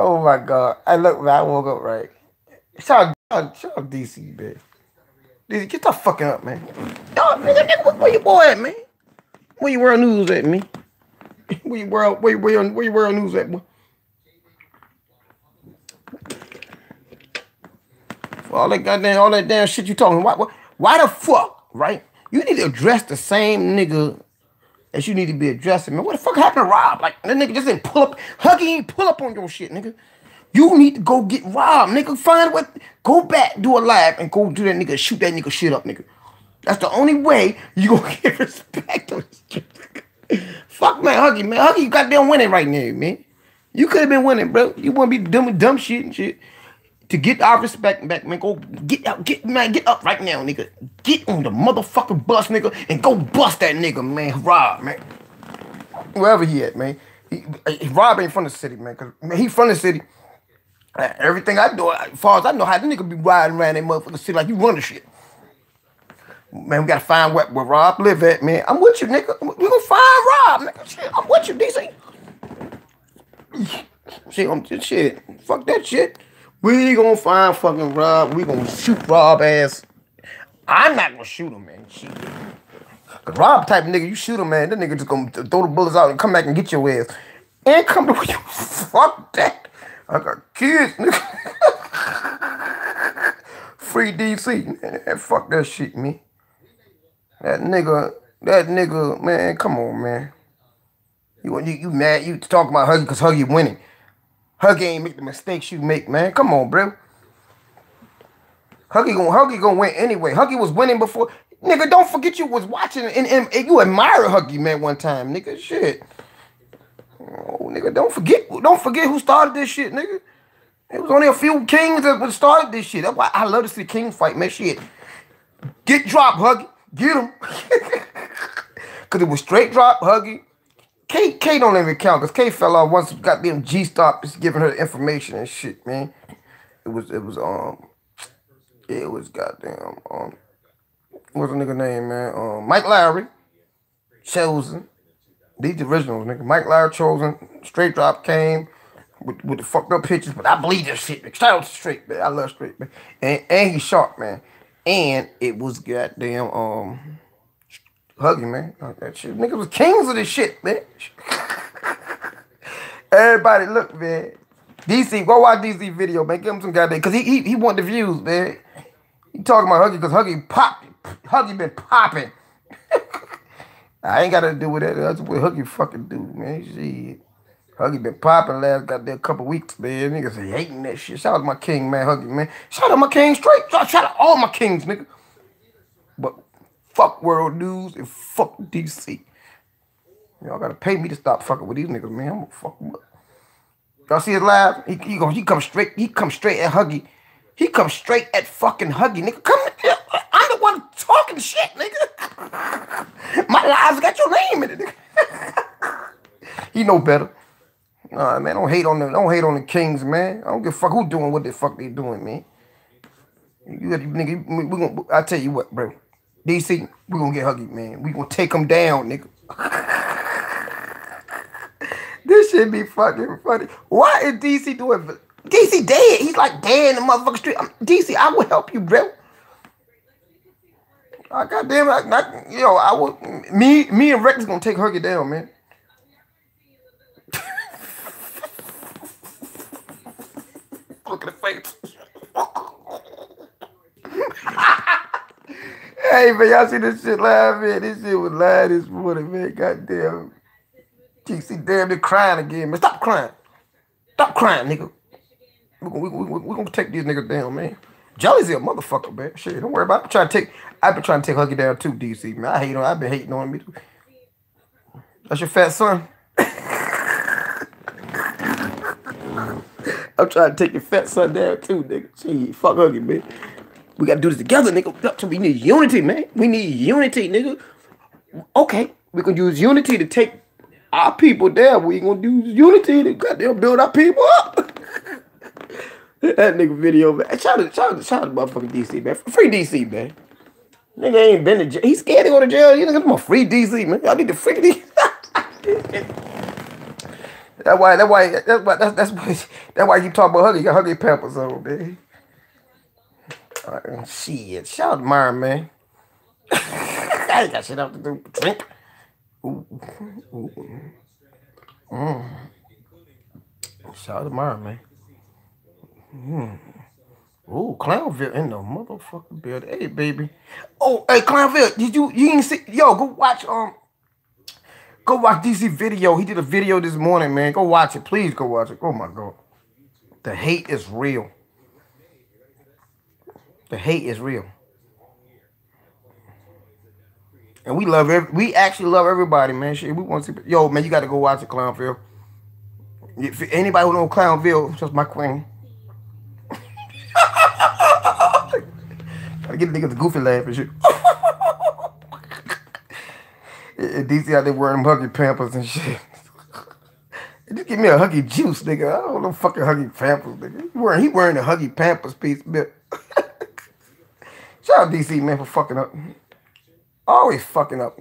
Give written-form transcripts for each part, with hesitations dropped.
Oh my God. I look, man, I woke up right. Shout out DC, man. DC, get the fucking up, man. Dog, nigga, where your boy at, man? Where you world news at, me? Where you world news at, boy? For all that damn shit you talking. Why the fuck, right? You need to address the same nigga as you need to be addressing, man. What the fuck happened to Rob? Like, that nigga just didn't pull up. Huggie ain't pull up on your shit, nigga. You need to go get Rob, nigga. Find what. Go back, do a live, and go do that nigga, shoot that nigga shit up, nigga. That's the only way you gonna get respect on this shit. Fuck, man, Huggie, man. Huggie, you goddamn winning right now, man. You could have been winning, bro. You want to be doing dumb shit and shit. To get our respect back, man, go get up right now, nigga. Get on the motherfucking bus, nigga, and go bust that nigga, man. Rob, man. Wherever he at, man. Rob ain't from the city, man, because he from the city. Everything I do, as far as I know, how the nigga be riding around that motherfucking city like you run the shit. Man, we gotta find where Rob live at, man. I'm with you, nigga. We gonna find Rob, nigga. Shit, I'm with you, DC. Shit, fuck that shit. We gonna find fucking Rob. We gonna shoot Rob ass. I'm not gonna shoot him, man. Shit. Cause Rob type of nigga, you shoot him, man. That nigga just gonna throw the bullets out and come back and get your ass. And come to you. Fuck that. I got kids, nigga. Free DC. Man, fuck that shit, me. That nigga, man, come on, man. You mad? You talking about Huggie because Huggie winning. Huggie ain't make the mistakes you make, man. Come on, bro. Huggie gonna win anyway. Huggie was winning before. Nigga, don't forget you was watching and you admire Huggie, man, one time, nigga. Shit. Oh, nigga, don't forget who started this shit, nigga. It was only a few kings that started this shit. That's why I love to see king fight, man. Shit. Get dropped, Huggie. Get him. Cause it was straight drop, Huggie. K don't even count, cause K fell off once goddamn G stopped just giving her the information and shit, man. It was goddamn what's the nigga name, man? Mike Lowry, Chosen. These originals, nigga. Mike Lowry, Chosen, straight drop came with the fucked up pictures, but I believe that shit, man. Shout out to Straight, man. I love Straight, man. And he's sharp, man. And it was goddamn Huggie, man. That shit. Niggas was kings of this shit, man. Everybody, look, man. DC, go watch DC video, man. Give him some goddamn, because he want the views, man. He talking about Huggie because Huggie popped. Huggie been popping. I ain't got to do with that. That's what Huggie fucking do, man. Shit. Huggie been popping last goddamn couple weeks, man. Niggas say hating that shit. Shout out to my king, man, Huggie, man. Shout out my king straight. Shout out all my kings, nigga. But fuck world news and fuck DC. Y'all gotta pay me to stop fucking with these niggas, man. I'm gonna fuck them up. Y'all see his live? He come straight at Huggie. He come straight at fucking Huggie, nigga. Come here. I'm the one talking shit, nigga. My lives got your name in it, nigga. He know better. Nah, man, don't hate on the kings, man. I don't give a fuck who doing what the fuck they doing, man. Nigga, I tell you what, bro. DC, we gonna get Huggie, man. We gonna take him down, nigga. This shit be fucking funny. Why is DC doing? DC dead. He's like dead in the motherfucking street. DC, I will help you, bro. Goddamn, I will. Me and Rex is gonna take Huggie down, man. Look at the face. Hey, man, y'all see this shit live, man? This shit was live this morning, man. Goddamn. DC damn near crying again, man. Stop crying. Stop crying, nigga. We're gonna take these niggas down, man. Jelly's a motherfucker, man. Shit, don't worry about it. I've been trying to take Huggie down too, DC, man. I've been hating on him too. That's your fat son? I'm trying to take your fat son down too, nigga. Shit, fuck Huggie, man. We gotta do this together, nigga. We need unity, man. We need unity, nigga. Okay, we can use unity to take our people down. We ain't gonna use unity to goddamn build our people up. That nigga video, man. Shout out to motherfucking DC, man. Free DC, man. Nigga ain't been to jail. He's scared to go to jail. You nigga, come on, free DC, man. Y'all need to free DC. That's why you talk about Huggie. You got Huggie Pampers on, man. Shit. Shout out to Myron, man. I ain't got shit else to do. Drink. Ooh. Shout out to Myron, man. Ooh, Clownville in the motherfucking building. Hey, baby. Oh, hey, Clownville, you ain't see? Yo, go watch DC video. He did a video this morning, man. Go watch it, please. Go watch it. Oh my god, the hate is real. The hate is real, and we actually love everybody, man. Shit, we want to see. Yo, man, you got to go watch it, Clownville. If anybody who know Clownville, just my queen. Gotta get the niggas a goofy laugh and shit. And DC out there wearing them Huggie Pampers and shit. Just give me a Huggie juice, nigga. I don't know fucking Huggie Pampers, nigga. He wearing a Huggie Pampers piece, bit. Shout out DC, man, for fucking up. Always fucking up.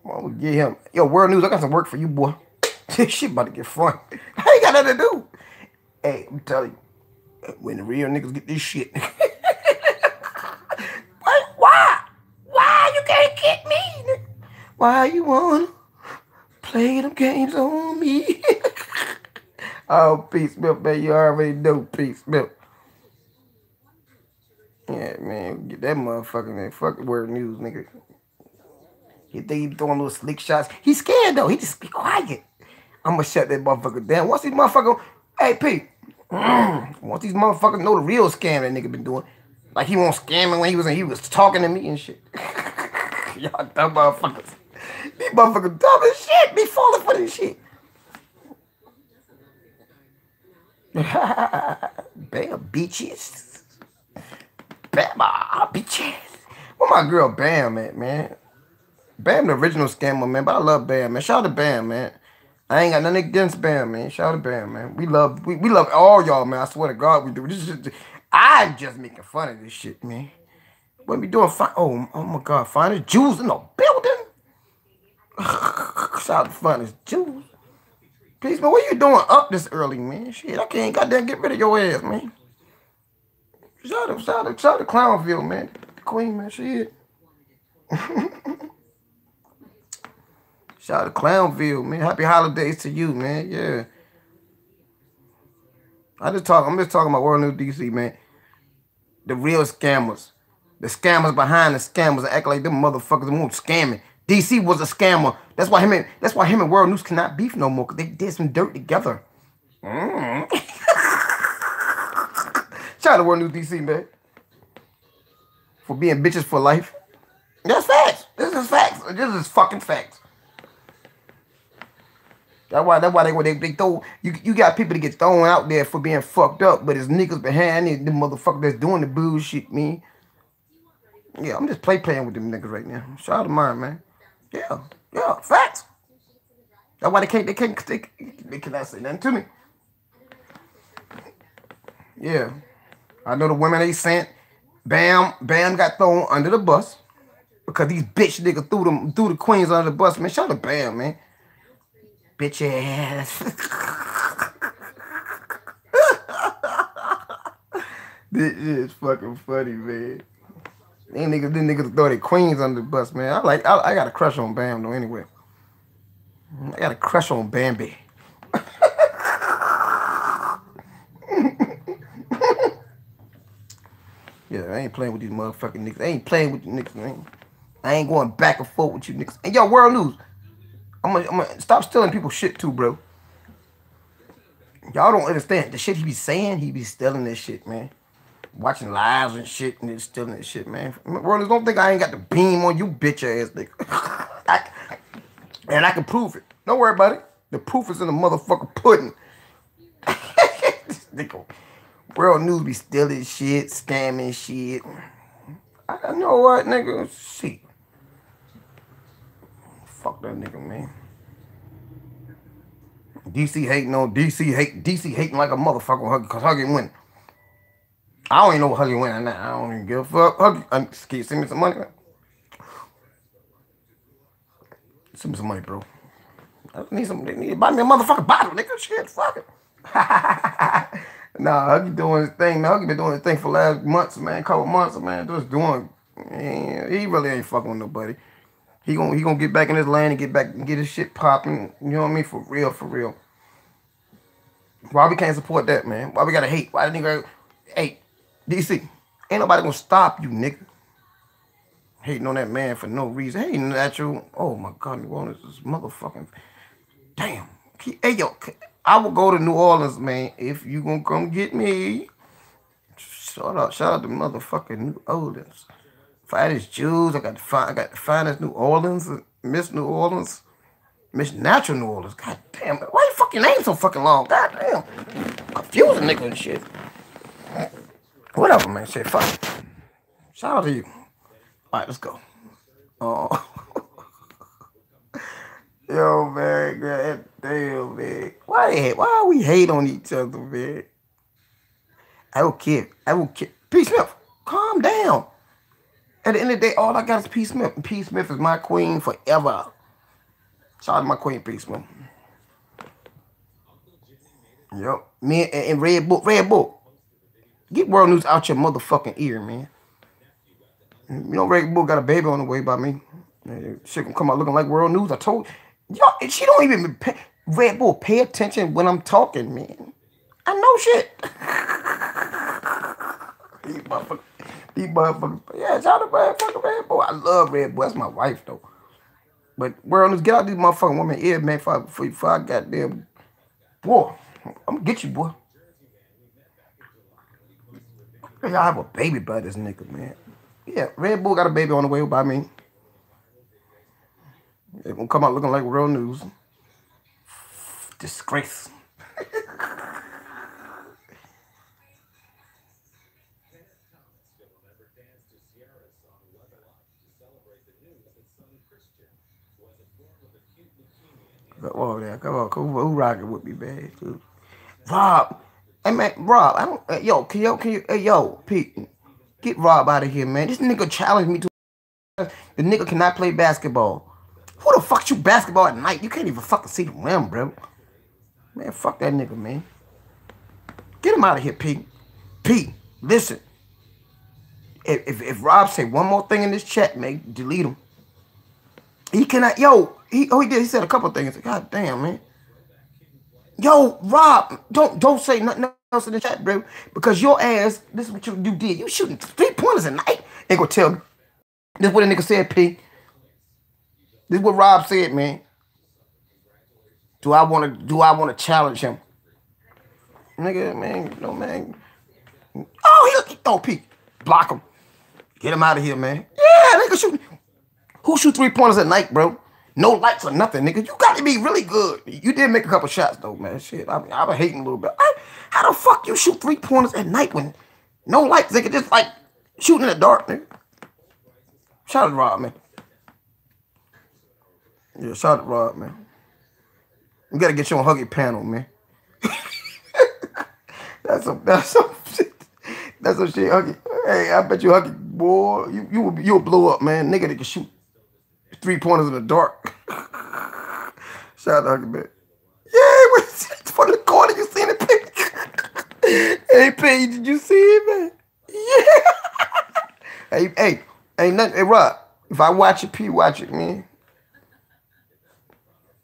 Well, we get him. Yo, World News, I got some work for you, boy. This shit about to get fun. I ain't got nothing to do. Hey, I'm telling you, when the real niggas get this shit. Why you can't get me? Why you wanna play them games on me? Oh, peace, milk, man. You already know, peace, milk. Yeah, man, get that motherfucker, man. Fuck the Word News, nigga. You think he throwing little slick shots? He's scared, though. He just be quiet. I'm gonna shut that motherfucker down. Once these motherfuckers, hey, Pete, once these motherfuckers know the real scam that nigga been doing, like he won't scam me when he was talking to me and shit. Y'all dumb motherfuckers. These motherfuckers dumb as shit. Be falling for this shit. Bam, bitches. Bam, bitches. Where my girl Bam at, man? Bam, the original scammer, man. But I love Bam, man. Shout out to Bam, man. I ain't got nothing against Bam, man. Shout out to Bam, man. We love all y'all, man. I swear to God, we do. I'm just making fun of this shit, man. What we doing? Oh my God, finest Jews in the building. Shout out to finest Jews. Please, man, what you doing up this early, man? Shit, I can't goddamn get rid of your ass, man. Shout out to Clownville, man. The queen, man. Shit. Shout out to Clownville, man. Happy holidays to you, man. Yeah. I'm just talking about World News DC, man. The real scammers. The scammers behind the scammers act like them motherfuckers won't scamming. DC was a scammer. That's why him and World News cannot beef no more, because they did some dirt together. Shout out to World News DC, man. For being bitches for life. That's facts. This is facts. This is fucking facts. That's why they throw you got people that get thrown out there for being fucked up, but it's niggas behind it, the motherfucker that's doing the bullshit, man. Yeah, I'm just playing with them niggas right now. Shout out to mine, man. Yeah, facts. That's why they cannot say nothing to me. Yeah. I know the women they sent. Bam got thrown under the bus because these bitch niggas threw the queens under the bus, man. Shout out to Bam, man. Bitch ass. This is fucking funny, man. These niggas throw their queens under the bus, man. I got a crush on Bam though anyway. I got a crush on Bambi. Yeah, I ain't playing with these motherfucking niggas. I ain't playing with you niggas, man. I ain't going back and forth with you niggas. And yo, World News. I'm gonna stop stealing people's shit too, bro. Y'all don't understand the shit he be saying. He be stealing this shit, man. Watching lives and shit and then stealing this shit, man. World, don't think I ain't got the beam on you, bitch ass nigga. And I can prove it. Don't worry about it. The proof is in the motherfucking pudding. This nigga, World News be stealing shit, scamming shit. I know what, nigga. Shit. Fuck that nigga, man. DC hating like a motherfucker on Huggie, because Huggie win. I don't even know what Huggie win or not. I don't even give a fuck. Huggie, can you send me some money? Send me some money, bro. I need some. They need to buy me a motherfucking bottle, nigga. Shit, fuck it. Nah, Huggie doing his thing, man. Huggie been doing his thing for last months, man. Couple months, man. Just doing. Man, he really ain't fucking with nobody. He gonna get back in his lane and get back and get his shit popping. You know what I mean? For real, for real. Why we can't support that, man? Why we gotta hate? Why the nigga? Hey, DC, ain't nobody gonna stop you, nigga. Hating on that man for no reason. Hating at you. Oh my God, New Orleans is motherfucking. Damn. Hey yo, I will go to New Orleans, man. If you gonna come get me. Shout out to motherfucking New Orleans. Finest Jews. I got the finest New Orleans. Miss New Orleans. Miss Natural New Orleans. God damn it. Why your fucking name so fucking long? God damn. Confusing nigga and shit. Whatever, man. Shit, fuck it. Shout out to you. Alright, let's go. Oh. Yo, man. God damn, man. Why are we hate on each other, man? I don't care. P. Smith, calm down. At the end of the day, all I got is P. Smith. And P. Smith is my queen forever. Shout out to my queen, P. Smith. Yep. Me and Red Bull. Get world news out your motherfucking ear, man. You know Red Bull got a baby on the way by me. Shit gonna come out looking like world news. I told y'all, she don't even pay, Red Bull, pay attention when I'm talking, man. I know shit. These motherfuckers. Yeah, shout out to motherfucking Red Bull. I love Red Bull. That's my wife, though. But world news, get out these motherfucking women ear, man, before I goddamn. Boy, I'm gonna get you, boy. Y'all have a baby by this nigga, man. Yeah, Red Bull got a baby on the way by me. They're gonna come out looking like real news. Disgrace. Whoa there, come on, who rocking with me, man? Rob, hey man, Rob, I don't, yo, can you, hey yo, Pete, get Rob out of here, man. This nigga challenged me to. The nigga cannot play basketball. Who the fuck shoot basketball at night? You can't even fucking see the rim, bro. Man, fuck that nigga, man. Get him out of here, Pete. Pete, listen. If Rob say one more thing in this chat, man, delete him. He cannot, yo, he did. He said a couple things. God damn, man. Yo, Rob, don't say nothing else in the chat, bro. Because your ass, this is what you did. You shooting 3-pointers at night. Ain't gonna tell me. This is what a nigga said, P. This is what Rob said, man. Do I wanna challenge him? Nigga, man, no man. Oh, P. Block him. Get him out of here, man. Yeah, nigga shooting. Who shoot 3-pointers at night, bro? No lights or nothing, nigga. You got to be really good. You did make a couple shots, though, man. Shit, I've been hating a little bit. How the fuck you shoot 3-pointers at night when no lights, nigga? Just like shooting in the dark, nigga. Shout out to Rob, man. Yeah, shout out to Rob, man. We got to get you on Huggie panel, man. That's some shit. That's some shit, Huggie. Hey, I bet you, Huggie, boy, you'll blow up, man. Nigga that can shoot 3-pointers in the dark. Shout out to Huggie, man. Yeah, for the corner, you seen it, Hey, P, did you see it, man? Yeah. Hey, ain't nothing. Hey, Rob, if I watch it, P, watch it, man.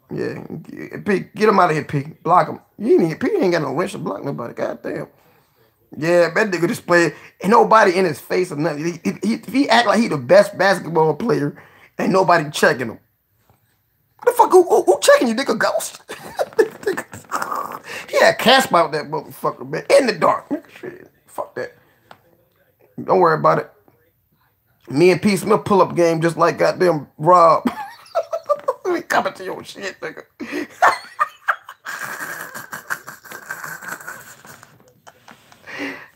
Yeah, P, get him out of here, P. Block him. P ain't got no wrench to block nobody. Goddamn. Yeah, that nigga just played. Ain't nobody in his face or nothing. He act like he the best basketball player, ain't nobody checking him. What the fuck? Who checking you, nigga? Ghost? He had Casper out that motherfucker, man. In the dark. Shit. Fuck that. Don't worry about it. Me and P. Smith pull up game just like goddamn Rob. We coming to your shit, nigga.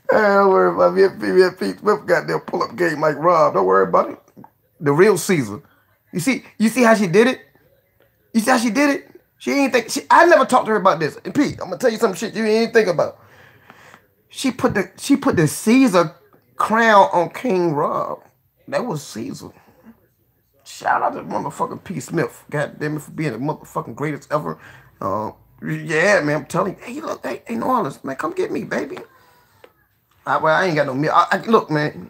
Don't worry about me and P. Smith goddamn pull up game like Rob. Don't worry about it. The real Caesar. You see how she did it? You see how she did it? She ain't think. I never talked to her about this. And Pete, I'm gonna tell you some shit you ain't think about. She put the Caesar crown on King Rob. That was Caesar. Shout out to motherfucking P. Smith. God damn it for being the motherfucking greatest ever. Yeah, man, I'm telling you. Hey, look, hey, New Orleans, man, come get me, baby. I ain't got no meal. Look, man.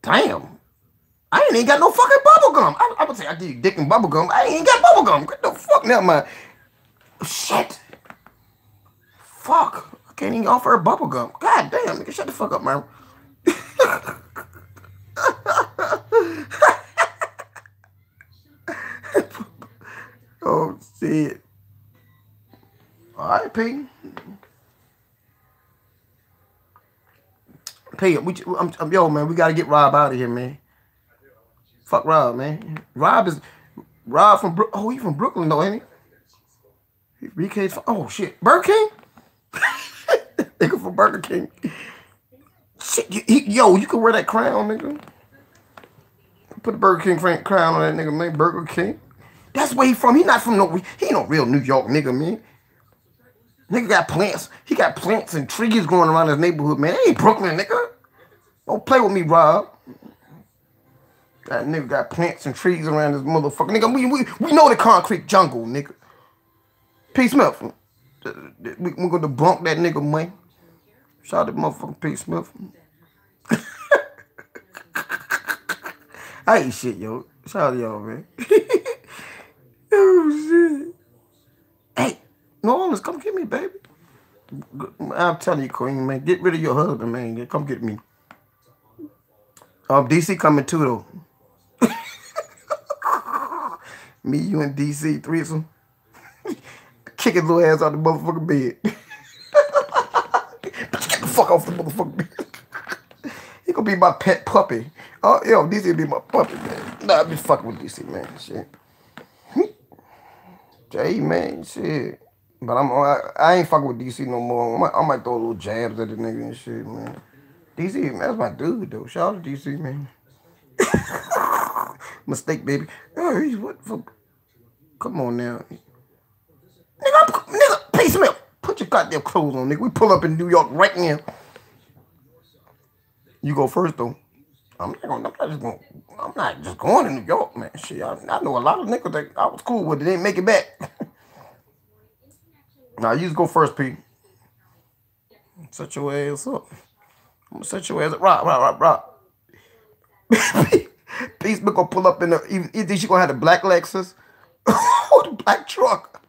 Damn. I ain't even got no fucking bubble gum. I would say I give you dick and bubble gum. I ain't got bubble gum. What the fuck? Never mind. Shit. Fuck. I can't even offer her bubble gum. God damn, nigga, shut the fuck up, man. Oh, shit. All right, P. P, yo, man, we got to get Rob out of here, man. Fuck Rob, man. Rob from Brooklyn. Oh, he from Brooklyn, though, ain't he? BK's from, oh, shit. Burger King? Nigga from Burger King. Shit, yo, you can wear that crown, nigga. Put the Burger King crown on that nigga, man. Burger King. That's where he from. He not from he ain't no real New York nigga, man. Nigga got plants. He got plants and trees growing around his neighborhood, man. That ain't Brooklyn, nigga. Don't play with me, Rob. That nigga got plants and trees around his motherfucker. Nigga, we know the concrete jungle, nigga. P. Smith. We gonna debunk that nigga, man. Shout out to motherfucking P. Smith. I ain't shit, yo. Shout out to y'all, man. Oh, shit. Hey, New Orleans, come get me, baby. I'm telling you, Queen, man. Get rid of your husband, man. Come get me. DC coming too, though. Me, you, and DC, threesome. Kick his little ass out the motherfucking bed. Get the fuck off the motherfucking bed. He gonna be my pet puppy. Oh, yo, DC be my puppy, man. Nah, I be fucking with DC, man. Shit. Jay, man, shit. But I ain't fucking with DC no more. I might throw little jabs at the nigga and shit, man. DC, man, that's my dude, though. Shout out to DC, man. Mistake, baby. Oh, what the fuck? Come on now. Nigga, P. Smith, put your goddamn clothes on, nigga. We pull up in New York right now. You go first, though. I'm not just going to New York, man. Shit, I know a lot of niggas that I was cool with. They didn't make it back. Nah, you just go first, P. Set your ass up. I'm gonna set your ass up. Rock. P. Smith gonna pull up in the. You think she gonna have the black Lexus? Or the black truck?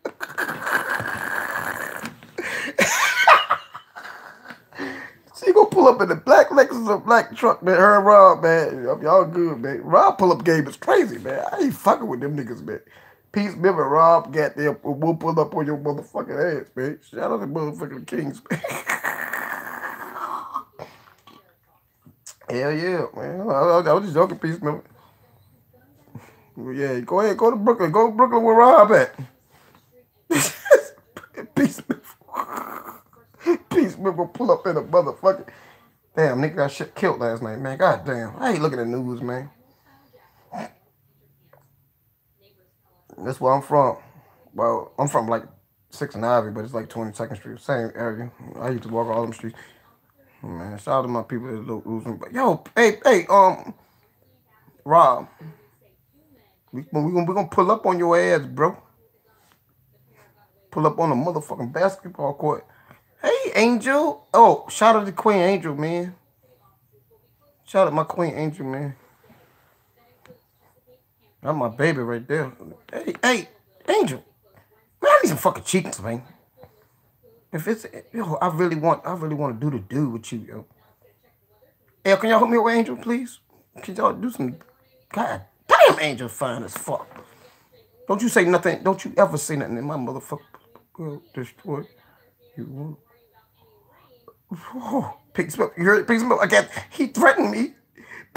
She gonna pull up in the black Lexus or black truck, man. Her and Rob, man. Y'all good, man. Rob pull up game is crazy, man. I ain't fucking with them niggas, man. P. Smith and Rob got there. We'll pull up on your motherfucking ass, man. Shout out to motherfucking Kings, man. Hell yeah, man. I was just joking, P. Smith. Yeah, go ahead, go to Brooklyn. Go to Brooklyn where Rob at. P. Smith. P. Smith will pull up in a motherfucking. Damn, nigga got shit killed last night, man. God damn. I ain't looking at the news, man. That's where I'm from. Well, I'm from like 6th and Ivy, but it's like 22nd Street. Same area. I used to walk all them streets. Man, shout out to my people that look losing. But yo, hey, Rob. We gonna pull up on your ass, bro. Pull up on a motherfucking basketball court. Hey, Angel. Oh, shout out to Queen Angel, man. Shout out my Queen Angel, man. That's my baby right there. Hey, Angel. Man, I need some fucking chickens, man. If it's yo, I really want to do the dude with you, yo. Hey, can y'all help me with Angel, please? Can y'all do some? God damn, Angel fine as fuck. Don't you say nothing. Don't you ever say nothing in my motherfucker will destroy you. Oh, P. Smith, you heard P. Smith? He threatened me.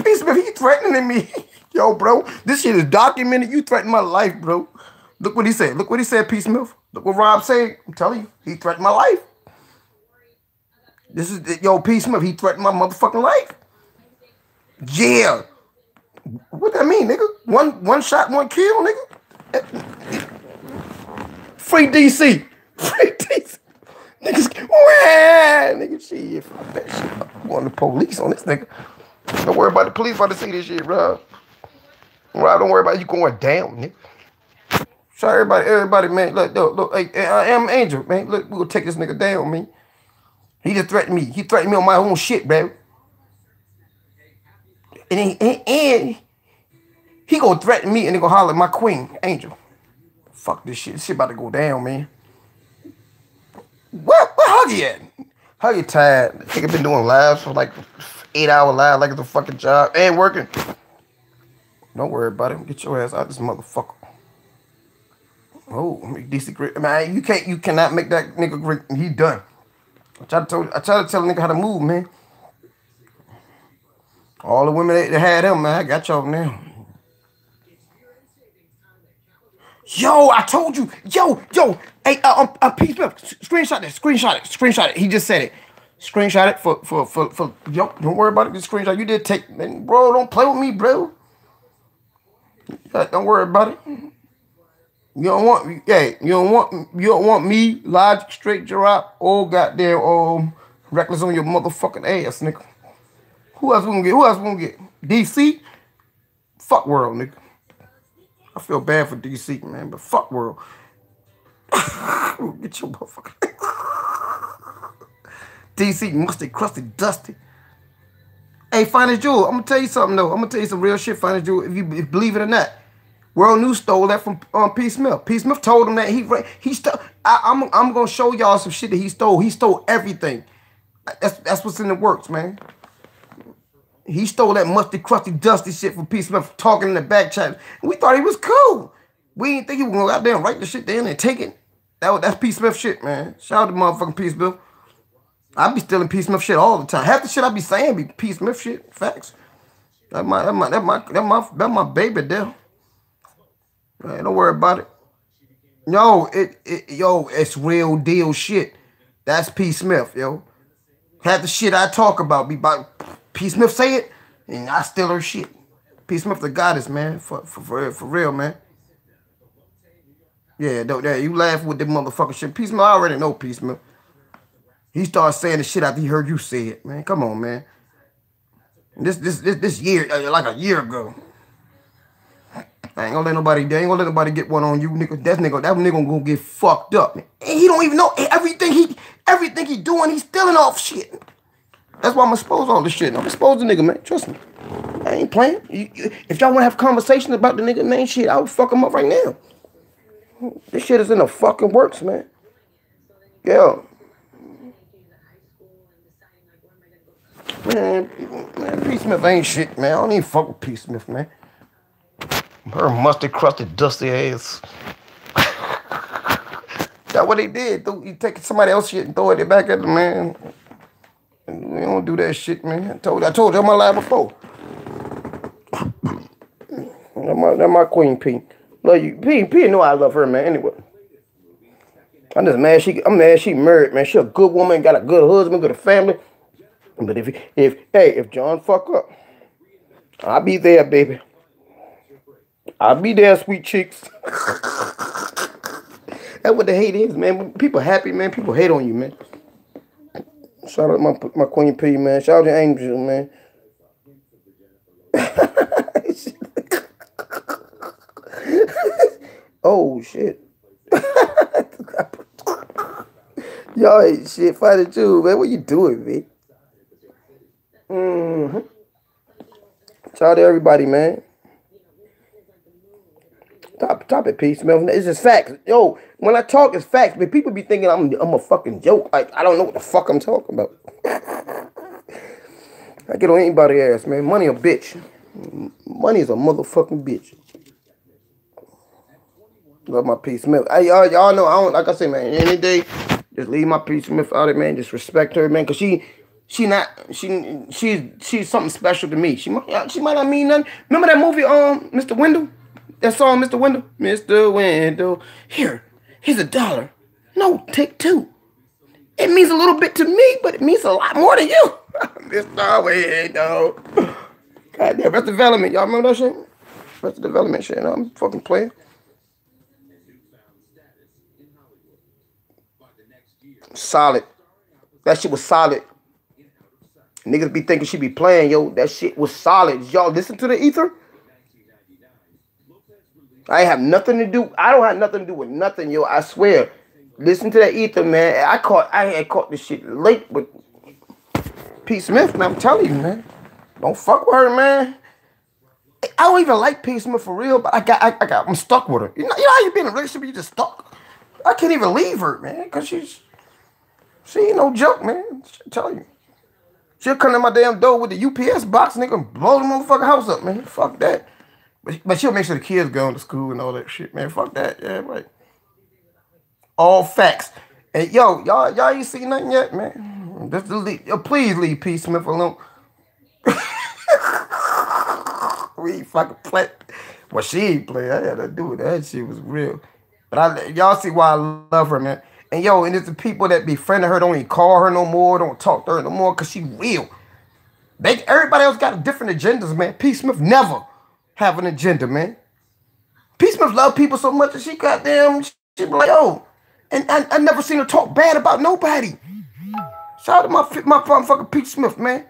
P. Smith, he threatening me. Yo, bro, this shit is documented. You threatened my life, bro. Look what he said. Look what he said, P. Smith. Look what Rob said. I'm telling you, he threatened my life. This is, yo, P. Smith, he threatened my motherfucking life. Yeah. What that mean, nigga? One shot, one kill, nigga? Free DC. Free DC. Niggas, nigga, shit. Fuck that shit. I'm going to police on this nigga. Don't worry about the police about to see this shit, bro. Rob, don't worry about it. You going down, nigga. Sorry, everybody, man. Look, hey, I am Angel, man. Look, we gonna take this nigga down, man. He just threatened me. He threatened me on my own shit, bro. And he gonna threaten me and he gonna holler at my queen, Angel. Fuck this shit. This shit about to go down, man. Where Huggie at? Huggie tired. I think I've been doing lives for like 8-hour live like it's a fucking job. And working. Don't worry about it. Get your ass out this motherfucker. Oh, make DC great. Man, you cannot make that nigga great. He done. I try to tell the nigga how to move, man. All the women that had him, man, I got y'all now. Yo, I told you. Yo. Hey, Peace Smith, screenshot it. He just said it. Screenshot it for yo, don't worry about it. Just screenshot. You did take, man, bro, don't play with me, bro. Don't worry about it. You don't want me, Logic, Straight Drop, or goddamn Reckless on your motherfucking ass, nigga. Who else we gonna get? DC? Fuck World, nigga. I feel bad for DC, man, but fuck World. Get your motherfucker. DC, musty, crusty, dusty. Hey, Finest Jewel, I'm gonna tell you something though. I'm gonna tell you some real shit, Finest Jewel, if you believe it or not. World News stole that from P. Smith. P. Smith told him that he stole. I'm gonna show y'all some shit that he stole. He stole everything. That's what's in the works, man. He stole that musty, crusty, dusty shit from P. Smith, talking in the back chat. And we thought he was cool. We didn't think he was gonna go out there and write the shit down and take it. That's P. Smith shit, man. Shout out to motherfucking P. Smith. I be stealing P. Smith shit all the time. Half the shit I be saying be P. Smith shit. Facts. That's my baby there. Right, don't worry about it. No, it's real deal shit. That's P. Smith, yo. Half the shit I talk about be about P. Smith say it, and I steal her shit. P. Smith the goddess, man. For real, man. Yeah, you laugh with the motherfucking shit. P. Smith, I already know P. Smith. He started saying the shit after he heard you say it, man. Come on, man. This year, like a year ago. I ain't gonna let nobody get one on you, nigga. That nigga gonna get fucked up. And he don't even know everything he doing. He's stealing off shit. That's why I'm expose all this shit. I'm expose the nigga, man. Trust me. I ain't playing. If y'all wanna have conversations about the nigga, man, shit, I would fuck him up right now. This shit is in the fucking works, man. Yeah. Man, P. Smith ain't shit, man. I don't even fuck with P. Smith, man. Her musty, crusty, dusty ass. That's what they did. You take somebody else's shit and throw it back at the man. We don't do that shit, man. I told you on my live before. That's my queen, P. Love you. P know I love her, man. Anyway. I'm just mad she married, man. She a good woman, got a good husband, got a family. But if John fuck up, I'll be there, baby. I'll be there, sweet cheeks. That's what the hate is, man. When people happy, man. People hate on you, man. Shout out my Queen P, man. Shout out to Angel, man. Oh, shit. Y'all ain't shit. Fight it too, man. What you doing, man? Shout out to everybody, man. Top it, P. Smith. It's just facts. Yo, when I talk, it's facts. But people be thinking I'm a fucking joke. Like, I don't know what the fuck I'm talking about. I get on anybody's ass, man. Money a bitch. Money is a motherfucking bitch. Love my P. Smith. Y'all know, I don't, like I say, man, any day, just leave my P. Smith out of it, man. Just respect her, man. Because she's something special to me. She might not mean nothing. Remember that movie, Mr. Wendell? That song, Mr. Wendell? Mr. Wendell. Here's $1. No, take 2. It means a little bit to me, but it means a lot more to you. Mr. Wendell. Goddamn, Rest Development. Y'all remember that shit? Rest Development shit. No, I'm fucking playing. Solid. That shit was solid. Niggas be thinking she be playing, yo. That shit was solid. Y'all listen to the ether? I have nothing to do. I don't have nothing to do with nothing, yo. I swear. Listen to that ether, man. I had caught this shit late with P. Smith, man. I'm telling you, man. Don't fuck with her, man. I don't even like P. Smith for real, but I'm stuck with her. You know how you be in a relationship, you just stuck. I can't even leave her, man, cause she ain't no joke, man. I tell you. She'll come to my damn door with the UPS box, nigga, and blow the motherfucking house up, man. Fuck that. But she'll make sure the kids go to school and all that shit, man. Fuck that. Yeah, right. All facts. And yo, y'all ain't seen nothing yet, man. Just delete. Yo, please leave P. Smith alone. We fucking play. Well, she ain't play. I had to do it. That shit was real. But y'all see why I love her, man. And yo, and it's the people that befriended her don't even call her no more, don't talk to her no more, cause she real. Everybody else got different agendas, man. P. Smith never have an agenda, man. P. Smith love people so much that she goddamn, she be like, yo. And I never seen her talk bad about nobody. Shout out to my fucking P. Smith, man.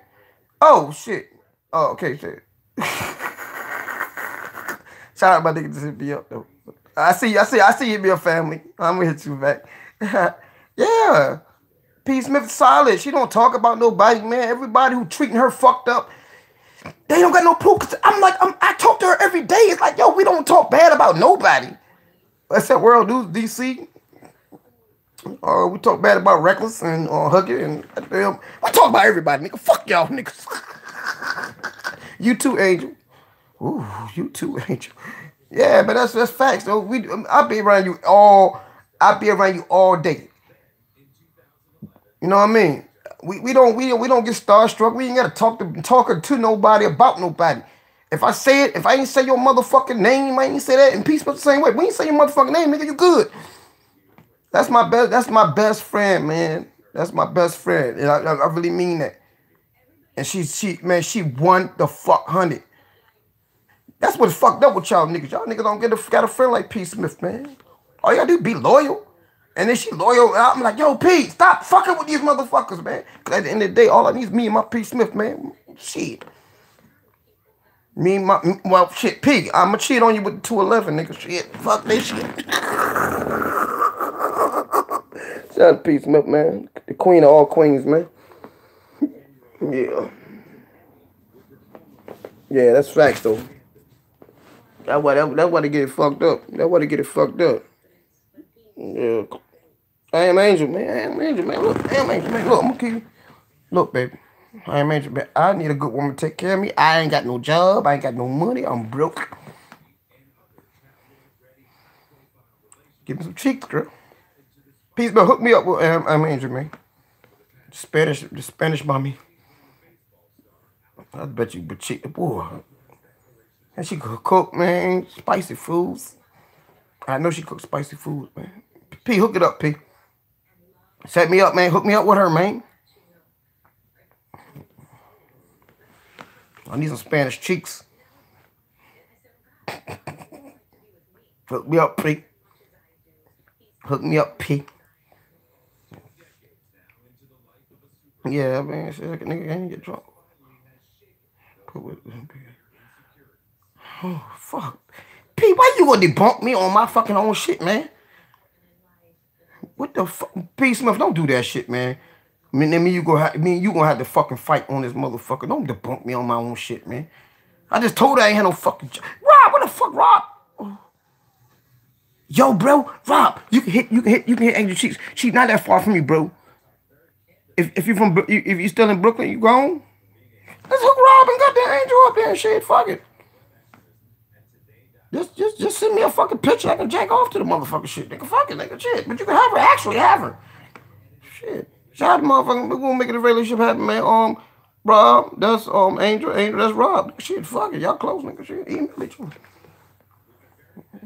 Oh, shit. Oh, okay, shit. Shout out my nigga to hit me up, though. I see you be a family. I'm gonna hit you back. Yeah. P. Smith solid. She don't talk about nobody, man. Everybody who treating her fucked up, they don't got no proof. I talk to her every day. It's like, yo, we don't talk bad about nobody. Except World News, DC. We talk bad about Reckless and Huggie and we talk about everybody, nigga. Fuck y'all, niggas. You too, Angel. Ooh, you too, Angel. Yeah, but that's facts, though. I'll be around you all day. You know what I mean? We don't get starstruck. We ain't gotta talk to nobody about nobody. If I ain't say your motherfucking name, I ain't say that. And Peace the same way. We ain't say your motherfucking name, nigga. You good? That's my best friend, man. That's my best friend, and I really mean that. And she won the fuck 100. That's what's fucked up with y'all niggas. Y'all niggas don't got a friend like P. Smith, man. All you gotta do is be loyal. And then she loyal. And I'm like, yo, P, stop fucking with these motherfuckers, man. Because at the end of the day, all I need is me and my P. Smith, man. Shit. Shit, P, I'm gonna cheat on you with the 211, nigga. Shit, fuck this shit. Shout out to P. Smith, man. The queen of all queens, man. Yeah. Yeah, that's facts, though. That's why they get it fucked up. That's why they get it fucked up. Yeah. I am Angel, man. I am Angel, man. Look, I am Angel, man. Look, I'm gonna keep you. Look, baby. I am Angel, man. I need a good woman to take care of me. I ain't got no job. I ain't got no money. I'm broke. Give me some cheeks, girl. Peace, man. Hook me up with I'm Angel, man. The Spanish mommy. I bet you, but she, boy. And she could cook, man, spicy foods. I know she cooks spicy foods, man. P, hook it up, P. Set me up, man. Hook me up with her, man. I need some Spanish cheeks. Hook me up, P. Hook me up, P. Yeah, man. Shit, like a nigga can't get drunk. Oh, fuck. P, why you gonna debunk me on my fucking own shit, man? What the fuck? P. Smith, don't do that shit, man. You gonna have to fucking fight on this motherfucker. Don't debunk me on my own shit, man. I just told her I ain't had no fucking Rob, what the fuck, Rob? Yo, bro, Rob, you can hit Angel Cheeks. She's not that far from you, bro. If you still in Brooklyn, you gone? Let's hook Rob and goddamn Angel up there and shit. Fuck it. Just send me a fucking picture. I can jack off to the motherfucking shit. Nigga, fuck it, nigga, shit. But you can have her. Actually have her. Shit. Shout out to motherfucking. We're gonna make it a relationship happen, man. Rob, that's Angel, that's Rob. Shit, fuck it. Y'all close, nigga. Shit. Email each other.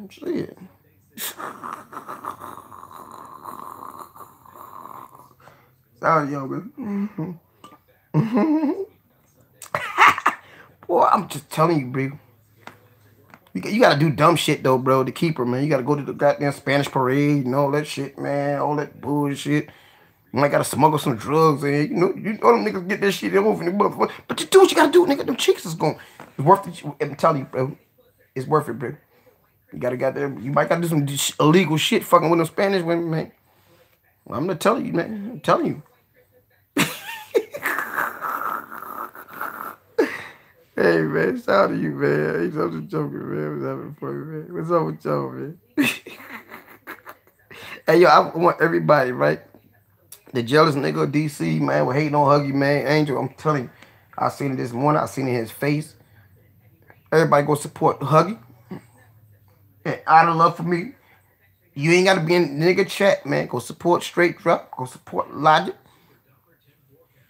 Shit. Sorry, yo, man. Boy, I'm just telling you, bro. You gotta do dumb shit though, bro, to keep her, man. You gotta go to the goddamn Spanish parade and all that shit, man. All that bullshit. You might gotta smuggle some drugs in. You know them niggas get that shit over in the motherfucker. But you do what you gotta do, nigga. Them cheeks is going. It's worth it. I'm telling you, bro. It's worth it, bro. You gotta got there. You might gotta do some illegal shit fucking with them Spanish women, man. I'm gonna tell you, man. I'm telling you. Hey man, shout out to you, man. He's up to joking, man. What's happening for you, man? What's up with y'all, man? Hey yo, I want everybody, right? The jealous nigga of DC, man, was hating on Huggie, man. Angel, I'm telling you, I seen it this morning. I seen it in his face. Everybody go support Huggie. And out of love for me, you ain't gotta be in nigga chat, man. Go support Straight Drop. Go support Logic.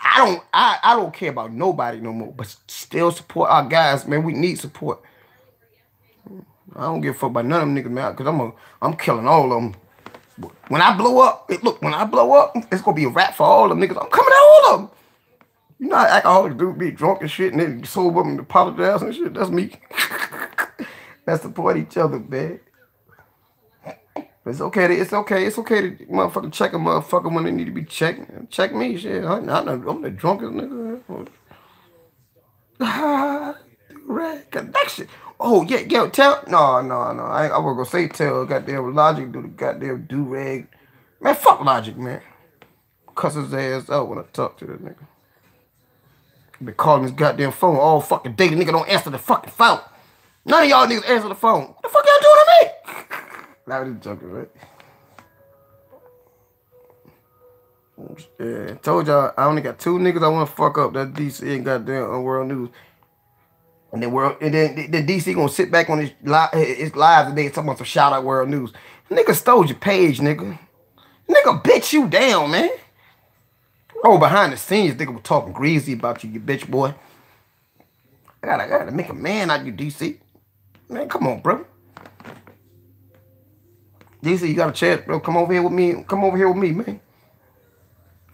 I don't care about nobody no more, but still support our guys, man. We need support. I don't give a fuck about none of them niggas, man, because I'm killing all of them. When I blow up, when I blow up, it's gonna be a rap for all them niggas. I'm coming at all of them. You know how alcoholics do, be drunk and shit, and then sober up and apologize and shit. That's me. Let's support each other, man. It's okay to motherfucker check a motherfucker when they need to be checked. Check me, shit. I'm the drunkest nigga. Red connection. Oh yeah, yo, tell no. I was gonna say tell goddamn Logic do the goddamn do-rag. Man, fuck Logic, man. Cuss his ass out when I talk to that nigga. Been calling his goddamn phone all fucking day. The nigga don't answer the fucking phone. None of y'all niggas answer the phone. What the fuck y'all doing to me? Now this joking, right? Yeah, told y'all I only got 2 niggas I want to fuck up. That's DC and goddamn World News. And then DC gonna sit back on his live today and talk about some shout out World News. Nigga stole your page, nigga. Nigga bitch you down, man. Oh, behind the scenes, nigga was talking greasy about you bitch boy. I gotta make a man out of you, DC. Man, come on, bro. DC, you got a chance, bro. Come over here with me. Come over here with me, man.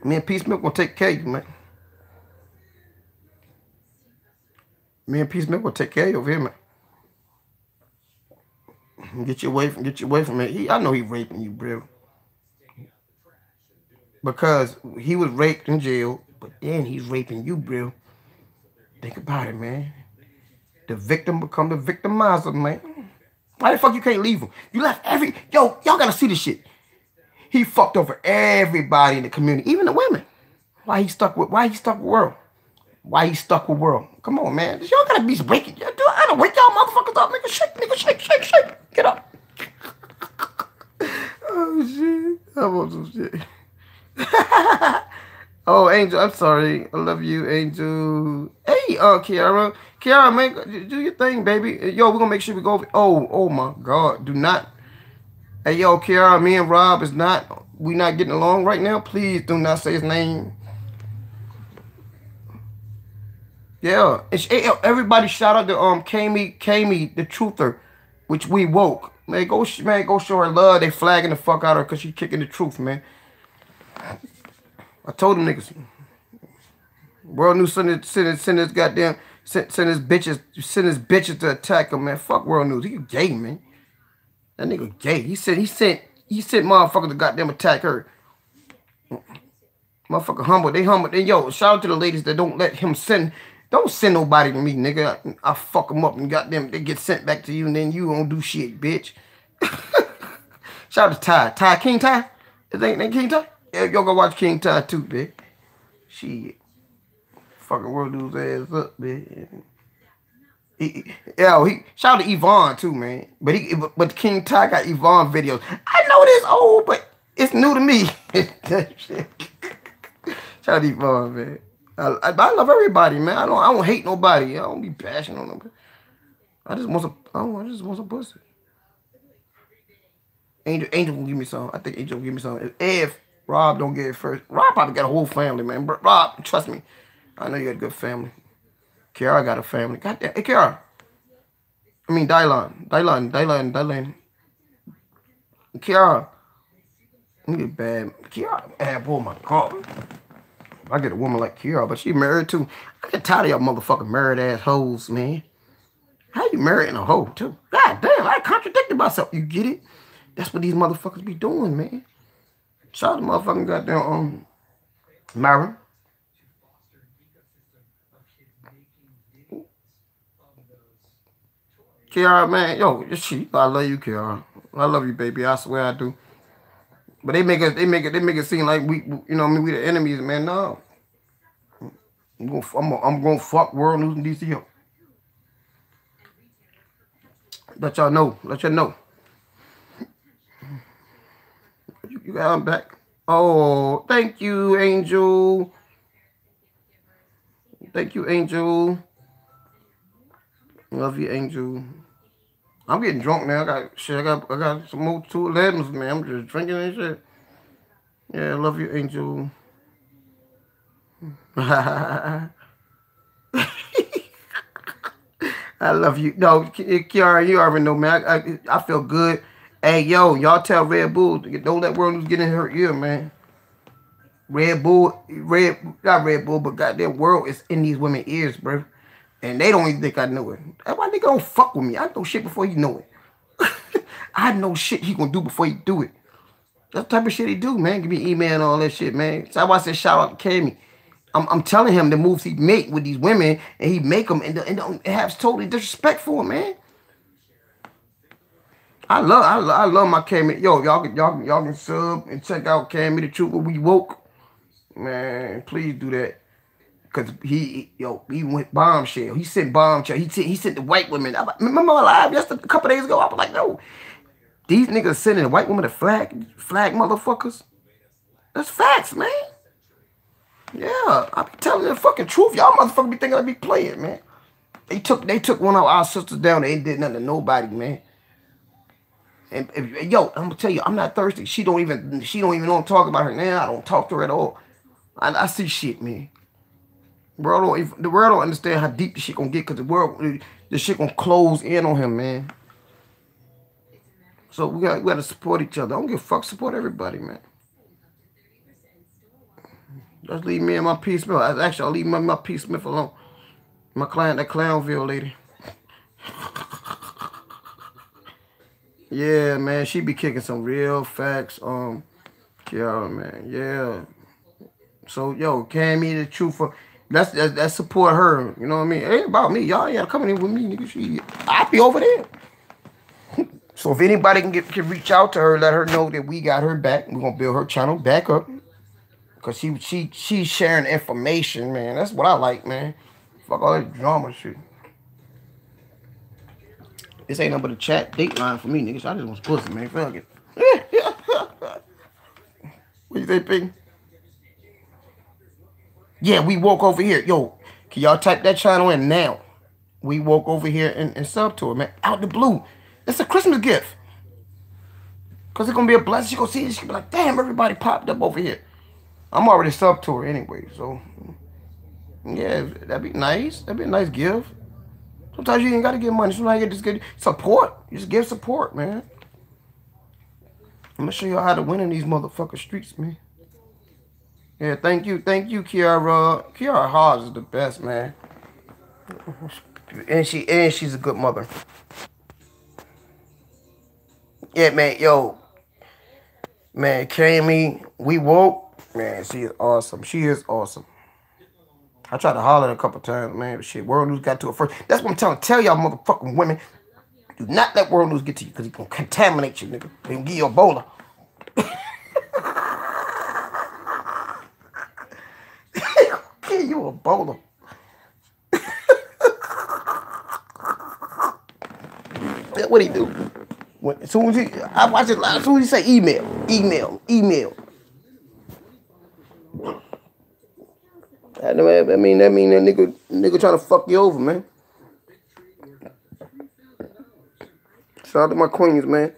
Me and Peace Milk gonna take care of you, man. Me and Peace Milk will take care of you over here, man. Get you away from me. I know he raping you, bro. Because he was raped in jail, but then he's raping you, bro. Think about it, man. The victim become the victimizer, man. Why the fuck you can't leave him? You left y'all gotta see this shit. He fucked over everybody in the community, even the women. Why he stuck with World? Why he stuck with World? Come on, man. Y'all gotta be waking. I don't wake y'all motherfuckers up. Nigga, shake. Get up. Oh, shit. I want some shit. Oh, Angel, I'm sorry. I love you, Angel. Hey, Kiara. Kiara, man, do your thing, baby. Yo, we're gonna make sure we go over. Oh my God. Do not. Hey, yo, Kiara, me and Rob we not getting along right now. Please do not say his name. Yeah, everybody shout out to Kami, the truther, which we woke. Man, go show her love. They flagging the fuck out of her because she kicking the truth, man. I told them niggas. World News send his goddamn send his bitches to attack him, man. Fuck World News. He gay, man. That nigga gay. He sent motherfuckers to goddamn attack her. Motherfucker humble. They humble. And yo, shout out to the ladies that don't let him send. Don't send nobody to me, nigga. I fuck them up and goddamn they get sent back to you and then you don't do shit, bitch. Shout out to Ty. King Ty? Is that King Ty? Yeah, y'all go watch King Ty too, bitch. Shit. Fucking World News ass up, bitch. Shout out to Yvonne too, man. But King Ty got Yvonne videos. I know this old, but it's new to me. Shout out to Yvonne, man. I love everybody, man. I don't hate nobody. I don't be bashing on nobody. I just want some pussy. Angel will give me some. I think Angel will give me some. If Rob don't get it first, Rob probably got a whole family, man. But Rob, trust me, I know you got a good family. Kiara got a family. Goddamn, hey Kiara. I mean Dylan. Kiara. I'm get bad. Kiara, oh my God. I get a woman like Kiara, but she married too. I get tired of y'all motherfucking married ass hoes, man. How you marrying a hoe too? God damn, I contradicted myself. You get it? That's what these motherfuckers be doing, man. Shout out to motherfucking goddamn Myron. Kiara, man, yo, shit, I love you, Kiara. I love you, baby. I swear I do. But they make it seem like you know, I mean, we the enemies, man. No, I'm gonna fuck World News and DC up. Let y'all know. Let y'all know. You got him back. Oh, thank you, Angel. Thank you, Angel. Love you, Angel. I'm getting drunk now. I got some more 211s, man. I'm just drinking and shit. Yeah, love you, Angel. I love you. No, Kiara, you already know, man. I feel good. Hey, yo, y'all tell Red Bull, don't let World News get in her ear, man. Not Red Bull, but goddamn World is in these women's ears, bro. And they don't even think I know it. That's why nigga don't fuck with me. I know shit before you know it. I know shit he gonna do before he do it. That's the type of shit he do, man. Give me email and all that shit, man. So that's why I said shout out to Cammy. I'm telling him the moves he make with these women, and he make them and it has totally disrespect for him, man. I love my Cammy. Yo, y'all can sub and check out Cammy the Truth when we woke. Man, please do that. Cause he went bombshell. He sent bombshell. He sent the white women. Remember my live just a couple days ago? I was like, no, these niggas sending the white women to flag motherfuckers. That's facts, man. Yeah, I be telling the fucking truth. Y'all motherfuckers be thinking I be playing, man. They took one of our sisters down. They ain't did nothing to nobody, man. And yo, I'm gonna tell you, I'm not thirsty. She don't even know I'm talking about her now. I don't talk to her at all. I see shit, man. The world don't understand how deep the shit gonna get, cause the shit gonna close in on him, man. So we gotta support each other. I don't give a fuck. Support everybody, man. Just leave me and my P. Smith. I'll leave my P. Smith alone. My client, that Clownville lady. Yeah, man, she be kicking some real facts. Yeah, man, yeah. So, yo, Cammy the Truth. Let's support her. You know what I mean? It ain't about me. Y'all ain't coming in with me, nigga. I be over there. So if anybody can reach out to her, let her know that we got her back. We're gonna build her channel back up. Cause she's sharing information, man. That's what I like, man. Fuck all that drama shit. This ain't nothing but a chat date line for me, niggas. I just want pussy, man. Fuck it. What you think, Pig? Yeah, we walk over here. Yo, can y'all type that channel in now? We walk over here and sub to her, man. Out the blue. It's a Christmas gift. Cause it's gonna be a blessing. She gonna see it. She gonna be like, damn, everybody popped up over here. I'm already sub to her anyway, so yeah, that'd be nice. That'd be a nice gift. Sometimes you ain't gotta give money. Sometimes you just get support. You just give support, man. I'm gonna show you how to win in these motherfucking streets, man. Yeah, thank you, Kiara. Kiara Hodge is the best, man. And she's a good mother. Yeah, man, yo. Man, Cammy, we woke. Man, she is awesome. She is awesome. I tried to holler a couple times, man, but shit, World News got to it first. That's what I'm telling. Tell y'all motherfucking women, do not let World News get to you, because he gonna contaminate you, nigga. He gonna give you Ebola. He gonna give you Ebola. That's what he do. As soon as I watch it live, as soon as he say email. I mean that nigga trying to fuck you over, man. Shout out to my queens, man.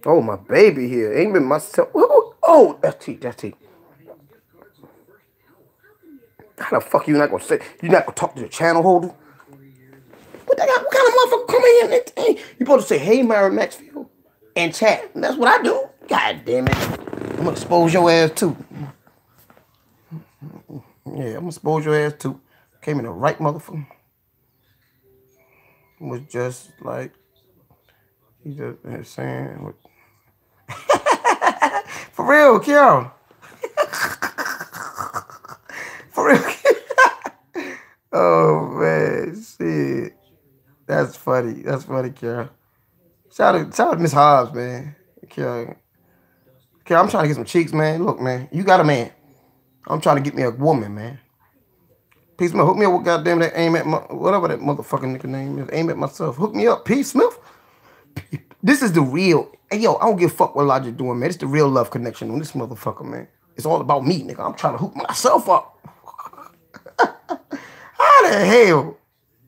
Oh, my baby here. Ain't been myself. Oh, that's T. How the fuck you not gonna say? You not gonna talk to the channel holder? What kind of motherfucker come in here? You supposed to say, hey, Myra Maxfield, and chat. That's what I do. God damn it. I'm gonna expose your ass too. Yeah, I'm gonna expose your ass too. Came in the right motherfucker. Was just like he just saying what. For real, Kiara. For real. Oh man, shit. That's funny. funny. That's funny, Kara. Shout out Miss Hobbs, man. Kara, I'm trying to get some cheeks, man. Look, man, you got a man. I'm trying to get me a woman, man. P. Smith, hook me up with goddamn that aim at my, whatever that motherfucking nigga name is. Aim at myself. Hook me up, P. Smith. This is the real. Hey, yo, I don't give a fuck what Logic doing, man. It's the real love connection on this motherfucker, man. It's all about me, nigga. I'm trying to hook myself up. How the hell?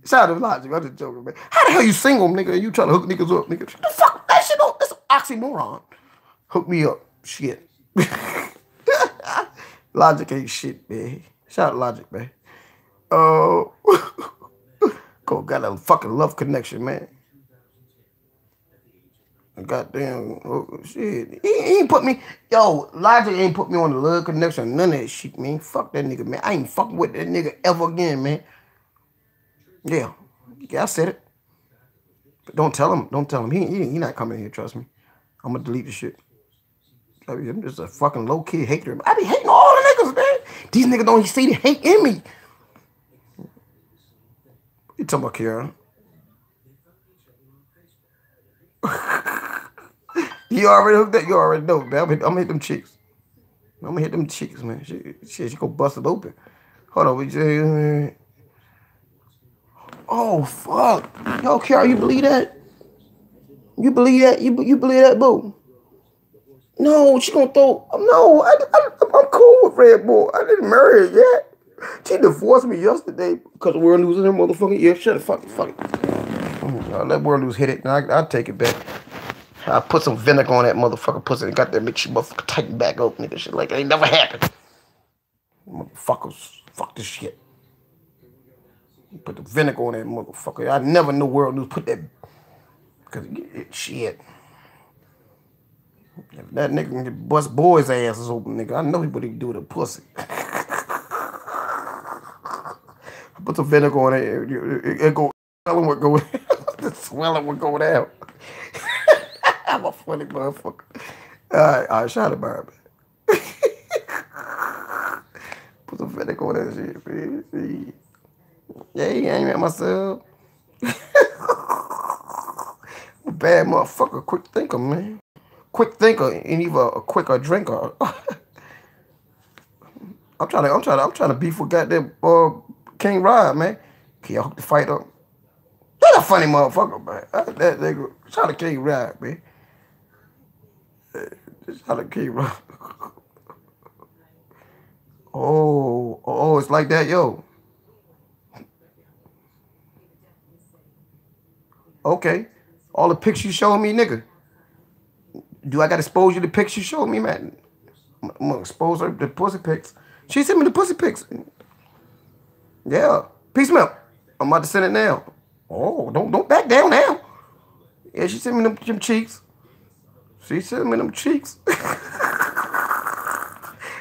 Shout out to Logic. I'm just joking, man. How the hell you single, nigga, and you trying to hook niggas up, nigga? The fuck that shit up. That's an oxymoron. Hook me up. Shit. Logic ain't shit, man. Shout out to Logic, man. Oh, got a fucking love connection, man. Goddamn, oh, shit. He ain't put me, yo, Logic ain't put me on the love connection, none of that shit, man. Fuck that nigga, man. I ain't fucking with that nigga ever again, man. Yeah, I said it. But don't tell him. He not coming here, trust me. I'm gonna delete the shit. I'm just a fucking low-key hater. I be hating all the niggas, man. These niggas don't see the hate in me. You talking about Kiara? You already hooked up. You already know, man. I'm gonna hit them cheeks. I'm gonna hit them cheeks, man. She go bust it open. Hold on, oh fuck, yo, Kiara, you believe that? You believe that? You believe that, boo? No, she gonna throw. No, I'm cool with Red Bull. I didn't marry her yet. She divorced me yesterday because the world losing her motherfucking ear. Shut the fuck it. Let world lose hit it. I'll take it back. I put some vinegar on that motherfucker pussy and got that make she motherfucker tighten back up, nigga. Shit like it ain't never happened. Motherfuckers, fuck this shit. Put the vinegar on that motherfucker. I never knew world news put that because shit. If that nigga can bust boys' asses open, nigga, I know what he do with a pussy. Put some vinegar on it. It go. Swelling would go. The swelling would go down. I'm a funny motherfucker. All right, shout out about it. Put some vinegar on that shit, man. Yeah, I ain't at myself. I'm a bad motherfucker, quick thinker, man. Quick thinker and even a quicker drinker. I'm trying to beef with goddamn King Rod, man. Can y'all hook the fight up? That's a funny motherfucker, man. That nigga, shout out to King Rod, man. Shout out to King Rod. Oh, it's like that, yo. Okay. All the pics you showed me, nigga. Do I got to expose you to the pics you showed me, man? I'm going to expose her to the pussy pics. She sent me the pussy pics. Yeah. Peace milk. I'm about to send it now. Oh, don't back down now. Yeah, she sent me them cheeks. She sent me them cheeks.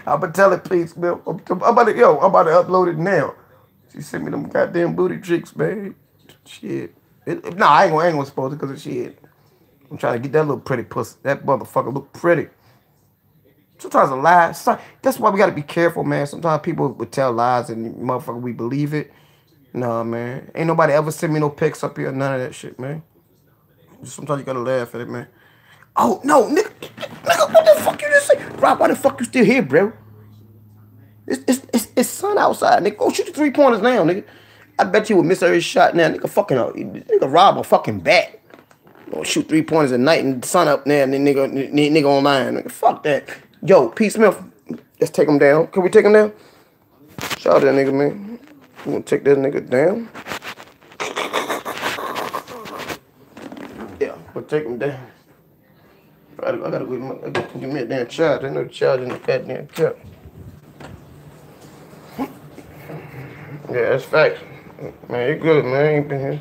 I'm going to tell it, Peace milk. I'm about to upload it now. She sent me them goddamn booty cheeks, man. Shit. Nah, I ain't gonna expose it because of shit. I'm trying to get that little pretty pussy. That motherfucker look pretty. Sometimes a lie. That's why we gotta be careful, man. Sometimes people would tell lies and motherfucker we believe it. Nah, man. Ain't nobody ever send me no pics up here. None of that shit, man. Sometimes you gotta laugh at it, man. Oh no, nigga, what the fuck you just say? Rob, why the fuck you still here, bro? It's sun outside, nigga. Go shoot the 3-pointers now, nigga. I bet you would miss every shot now. Nigga rob a fucking bat. Or shoot 3-pointers at night and the sun up there and then nigga online. Nigga, fuck that. Yo, P. Smith, let's take him down. Can we take him down? Shout out that nigga, man. You wanna take that nigga down? Yeah, we'll take him down. I gotta go give me a damn charge. There's no charge in the goddamn cup. Yeah, that's facts. Man, you good, man. I ain't been here.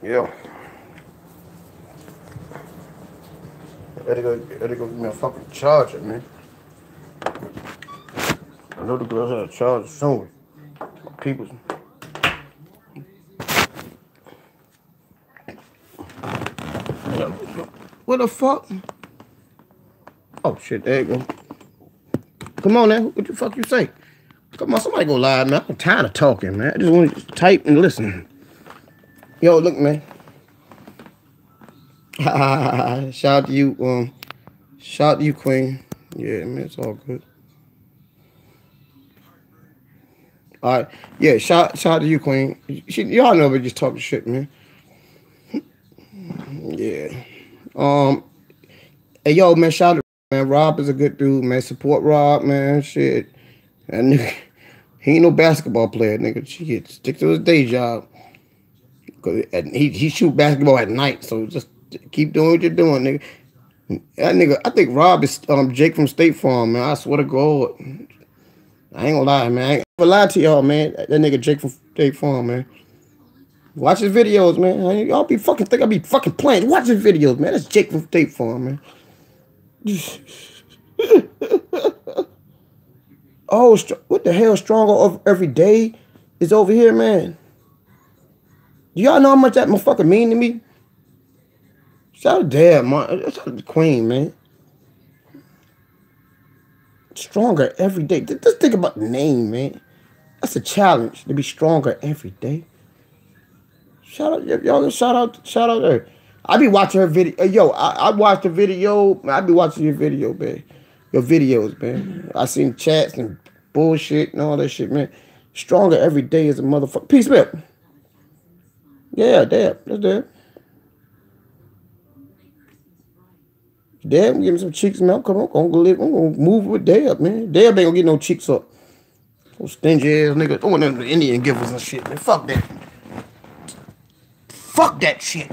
Yeah. I gotta go give me a fucking charger, man. I know the girls had a charger soon. People's. What the fuck? Oh shit, there you go. Come on now, what the fuck you say? Come on, somebody go live, man. I'm tired of talking, man. I just want to type and listen. Yo, look, man. Shout out to you, shout out to you, Queen. Yeah, man, it's all good. All right, yeah, shout out to you, Queen. Y'all know we just talking shit, man. Yeah. Hey, yo, man, shout out to man. Rob is a good dude, man. Support Rob, man. Shit. That nigga, he ain't no basketball player, nigga. Shit, stick to his day job. He shoot basketball at night, so just keep doing what you're doing, nigga. That nigga, I think Rob is Jake from State Farm, man. I swear to God. I ain't gonna lie, man. I ain't gonna lie to y'all, man. That nigga Jake from State Farm, man. Watch his videos, man. Y'all be fucking think I be fucking playing. Watch his videos, man. That's Jake from State Farm, man. Oh, what the hell? Stronger every day is over here, man. Do y'all know how much that motherfucker mean to me? Shout out to Dad, man. Shout out to the Queen, man. Stronger every day. Just think about the name, man. That's a challenge to be stronger every day. Shout out, y'all. Shout out there. I be watching her video. Yo, I watched the video. I be watching your video, man. Your videos, man. I seen chats and bullshit and all that shit, man. Stronger every day is a motherfucker. Peace, man. Yeah, Dad. That's Dad. Dad, give me some cheeks, man. Come on, I'm gonna move with Dad, man. Dad ain't gonna get no cheeks up. Those stingy ass niggas. Oh, them Indian givers and shit, man. Fuck that. Fuck that shit.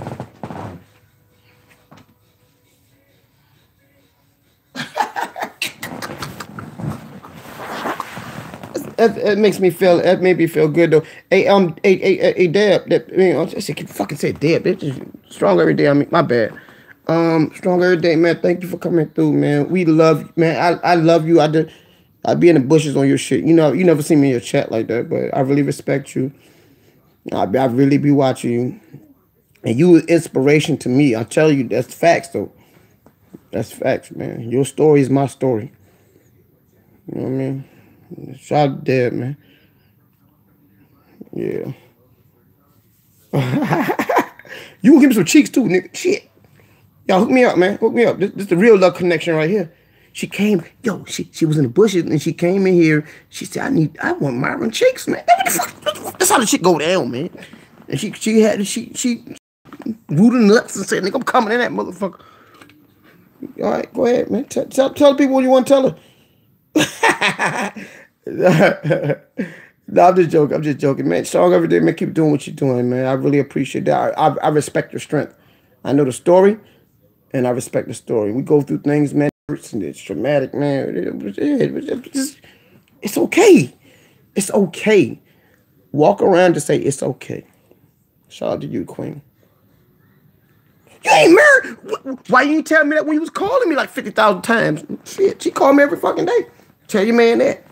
That makes me feel. That made me feel good though. Hey, Dad. I said, fucking say Dad. Bitch, strong every day. I mean, my bad. Strong every day, man. Thank you for coming through, man. We love you, man. I love you. I be in the bushes on your shit. You know, you never see me in your chat like that, but I really respect you. I really be watching you. And you is inspiration to me. I tell you, that's facts, though. That's facts, man. Your story is my story. You know what I mean? Shout out to Dad, man. Yeah. You gonna give me some cheeks, too, nigga. Shit. Y'all hook me up, man. Hook me up. This is the real love connection right here. She came, yo, she was in the bushes and she came in here. She said, I want Myron cheeks, man. What the fuck? That's how the shit go down, man. And she grew the nuts and said, nigga, I'm coming in that motherfucker. All right, go ahead, man. Tell people what you want to tell her. No, I'm just joking, man. Strong every day, man. Keep doing what you're doing, man. I really appreciate that. I respect your strength. I know the story, and I respect the story. We go through things, man. It's traumatic, man. It's okay. It's okay. Walk around to say it's okay. Shout out to you, Queen. You ain't married. Why you didn't tell me that when you was calling me like 50,000 times? Shit, she called me every fucking day. Tell your man that.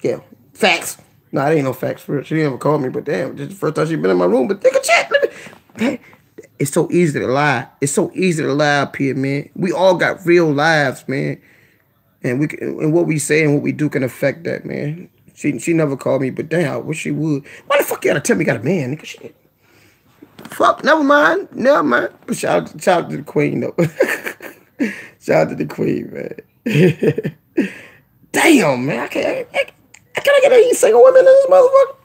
Yeah, facts. Nah, that ain't no facts for her. She didn't ever call me, but damn, this is the first time she been in my room. But take a chat. Hey, it's so easy to lie. It's so easy to lie up here, man. We all got real lives, man. And what we say and what we do can affect that, man. She never called me, but damn, I wish she would. Why the fuck you gotta tell me you got a man, nigga? Shit. Fuck, never mind. But shout out to the Queen, though. Shout out to the Queen, man. Damn, man. Can I get any single women in this motherfucker?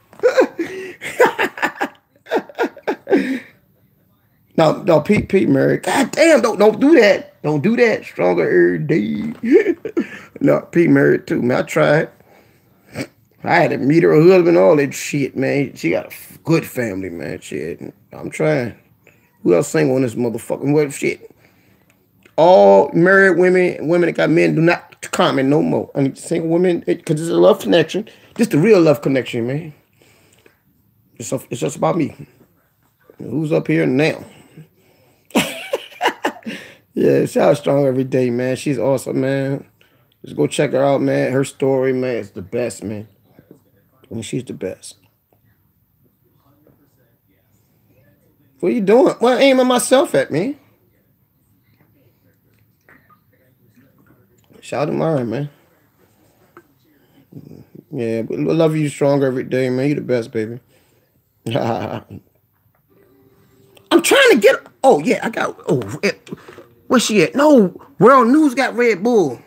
No, Pete married. God damn, don't do that. Don't do that. Stronger every day. No, Pete married too, man. I tried. I had to meet her husband, all that shit, man. She got a good family, man. Shit. I'm trying. Who else single in this motherfucking world? Shit. All married women that got men, do not comment no more. I need single women, because it's a love connection. Just the real love connection, man. It's just about me. Who's up here now? Yeah, shout out Strong every day, man. She's awesome, man. Just go check her out, man. Her story, man, is the best, man. I mean, she's the best. What are you doing? Well, I'm aiming myself at, man. Shout out to mine, man. Yeah, but love you stronger every day, man. You the best, baby. I'm trying to get. Oh yeah, I got. Oh, where's she at? No, World News got Red Bull.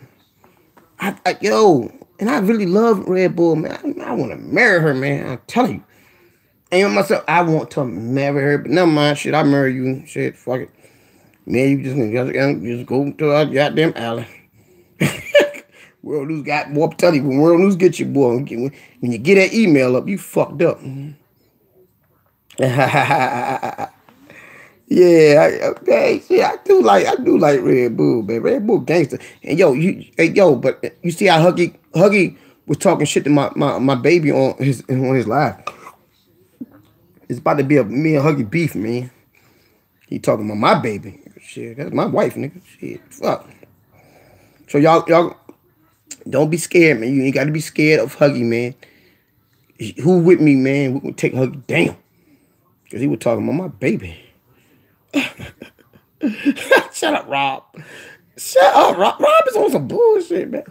Yo, and I really love Red Bull, man. I want to marry her, man. I'm telling you. And myself, I want to marry her, but never mind. Shit, I marry you. Shit, fuck it. Man, you just go to our goddamn alley. World News got more. Tell you, when World News get you, boy, when you get that email up, you fucked up. Yeah, okay. See, I do like Red Bull, man. Red Bull gangster. And but you see how Huggie was talking shit to my baby on his live. It's about to be a me and Huggie beef, man. He talking about my baby. Shit, that's my wife, nigga. Shit, fuck. So y'all don't be scared, man. You ain't got to be scared of Huggie, man. Who with me, man? We gonna take Huggie down. Because he was talking about my baby. Shut up, Rob. Shut up, Rob. Rob is on some bullshit, man.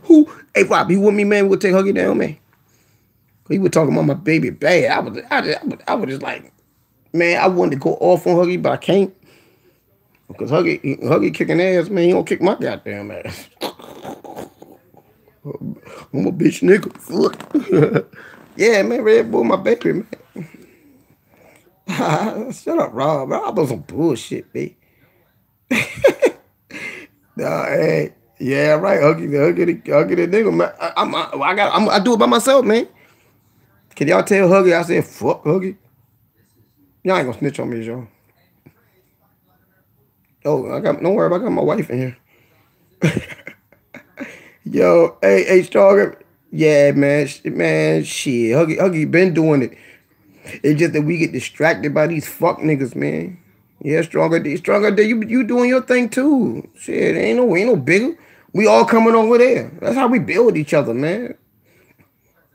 Hey, Rob, you with me, man? We'll take Huggie down, man. He was talking about my baby bad. I was just like, man, I wanted to go off on Huggie, but I can't. Because Huggie kicking ass, man. He don't kick my goddamn ass. I'm a bitch nigga. Yeah, man, Red Bull, my baby, man. Shut up, Rob. Rob on some bullshit, baby. Nah, hey, yeah, right. Huggie the nigga, man. I do it by myself, man. Can y'all tell Huggie I said fuck Huggie? Y'all ain't gonna snitch on me, y'all. Oh, don't worry, I got my wife in here. Yo, hey, Stronger. Yeah, man, shit. Huggie been doing it. It's just that we get distracted by these fuck niggas, man. Yeah, Stronger, you doing your thing too. Shit, ain't no bigger. We all coming over there. That's how we build each other, man.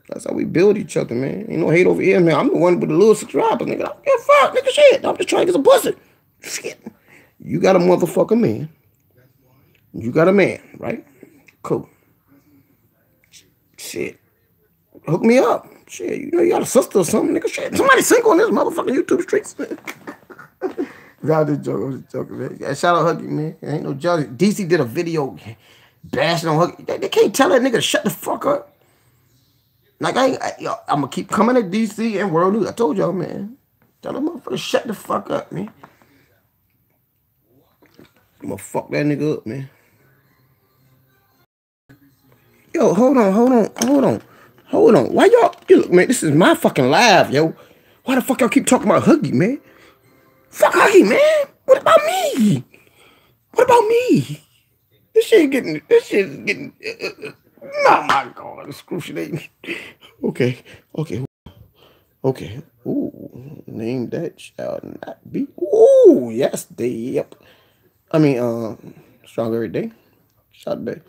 That's how we build each other, man. Ain't no hate over here, man. I'm the one with the little subscribers, nigga. I don't give a fuck, nigga, shit. I'm just trying to get some pussy. Shit. You got a motherfucking man. You got a man, right? Cool. Shit. Hook me up. Shit, you got a sister or something, nigga. Shit. Somebody single on this motherfucking YouTube streets. I'm just joking, man. Yeah, shout out Huggie, man. Ain't no joke. DC did a video bashing on Huggie. They can't tell that nigga to shut the fuck up. Like, I'm going to keep coming at DC and World News. I told y'all, man. Tell them motherfucker shut the fuck up, man. I'm going to fuck that nigga up, man. Yo, hold on. Why y'all, look, man, this is my fucking live, yo. Why the fuck y'all keep talking about Huggie, man? Fuck Huggie, man. What about me? This shit is getting, oh my God, excruciating. Okay. Ooh, name that shall not be. Ooh, yes, yep. I mean, Stronger every day. Shout day.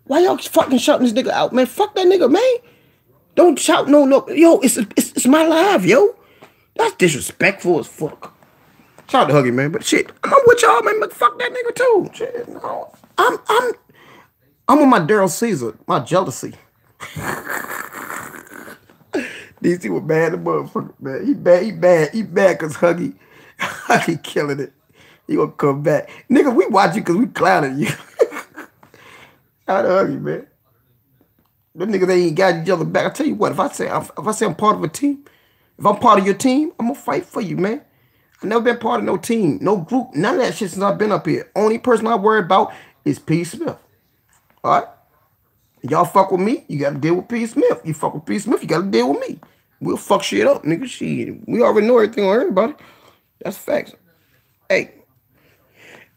Why y'all fucking shouting this nigga out, man? Fuck that nigga, man. Don't shout no. Yo, it's my live, yo. That's disrespectful as fuck. Shout out to Huggie, man. But shit, I'm with y'all, man. But fuck that nigga too. Shit, no. I'm on my Daryl Caesar, my jealousy. DC was bad, the motherfucker, man. He bad because Huggie killing it. He gonna come back. Nigga, we watch you because we clowning you. Shout out to Huggie, man. Them niggas ain't got each other back. I tell you what, if I say I'm part of a team, if I'm part of your team, I'm gonna fight for you, man. I never been part of no team, no group, none of that shit since I've been up here. Only person I worry about is P. Smith. All right? Y'all fuck with me, you gotta deal with P. Smith. You fuck with P. Smith, you gotta deal with me. We'll fuck shit up, nigga. Shit. We already know everything on everybody. That's facts. Hey,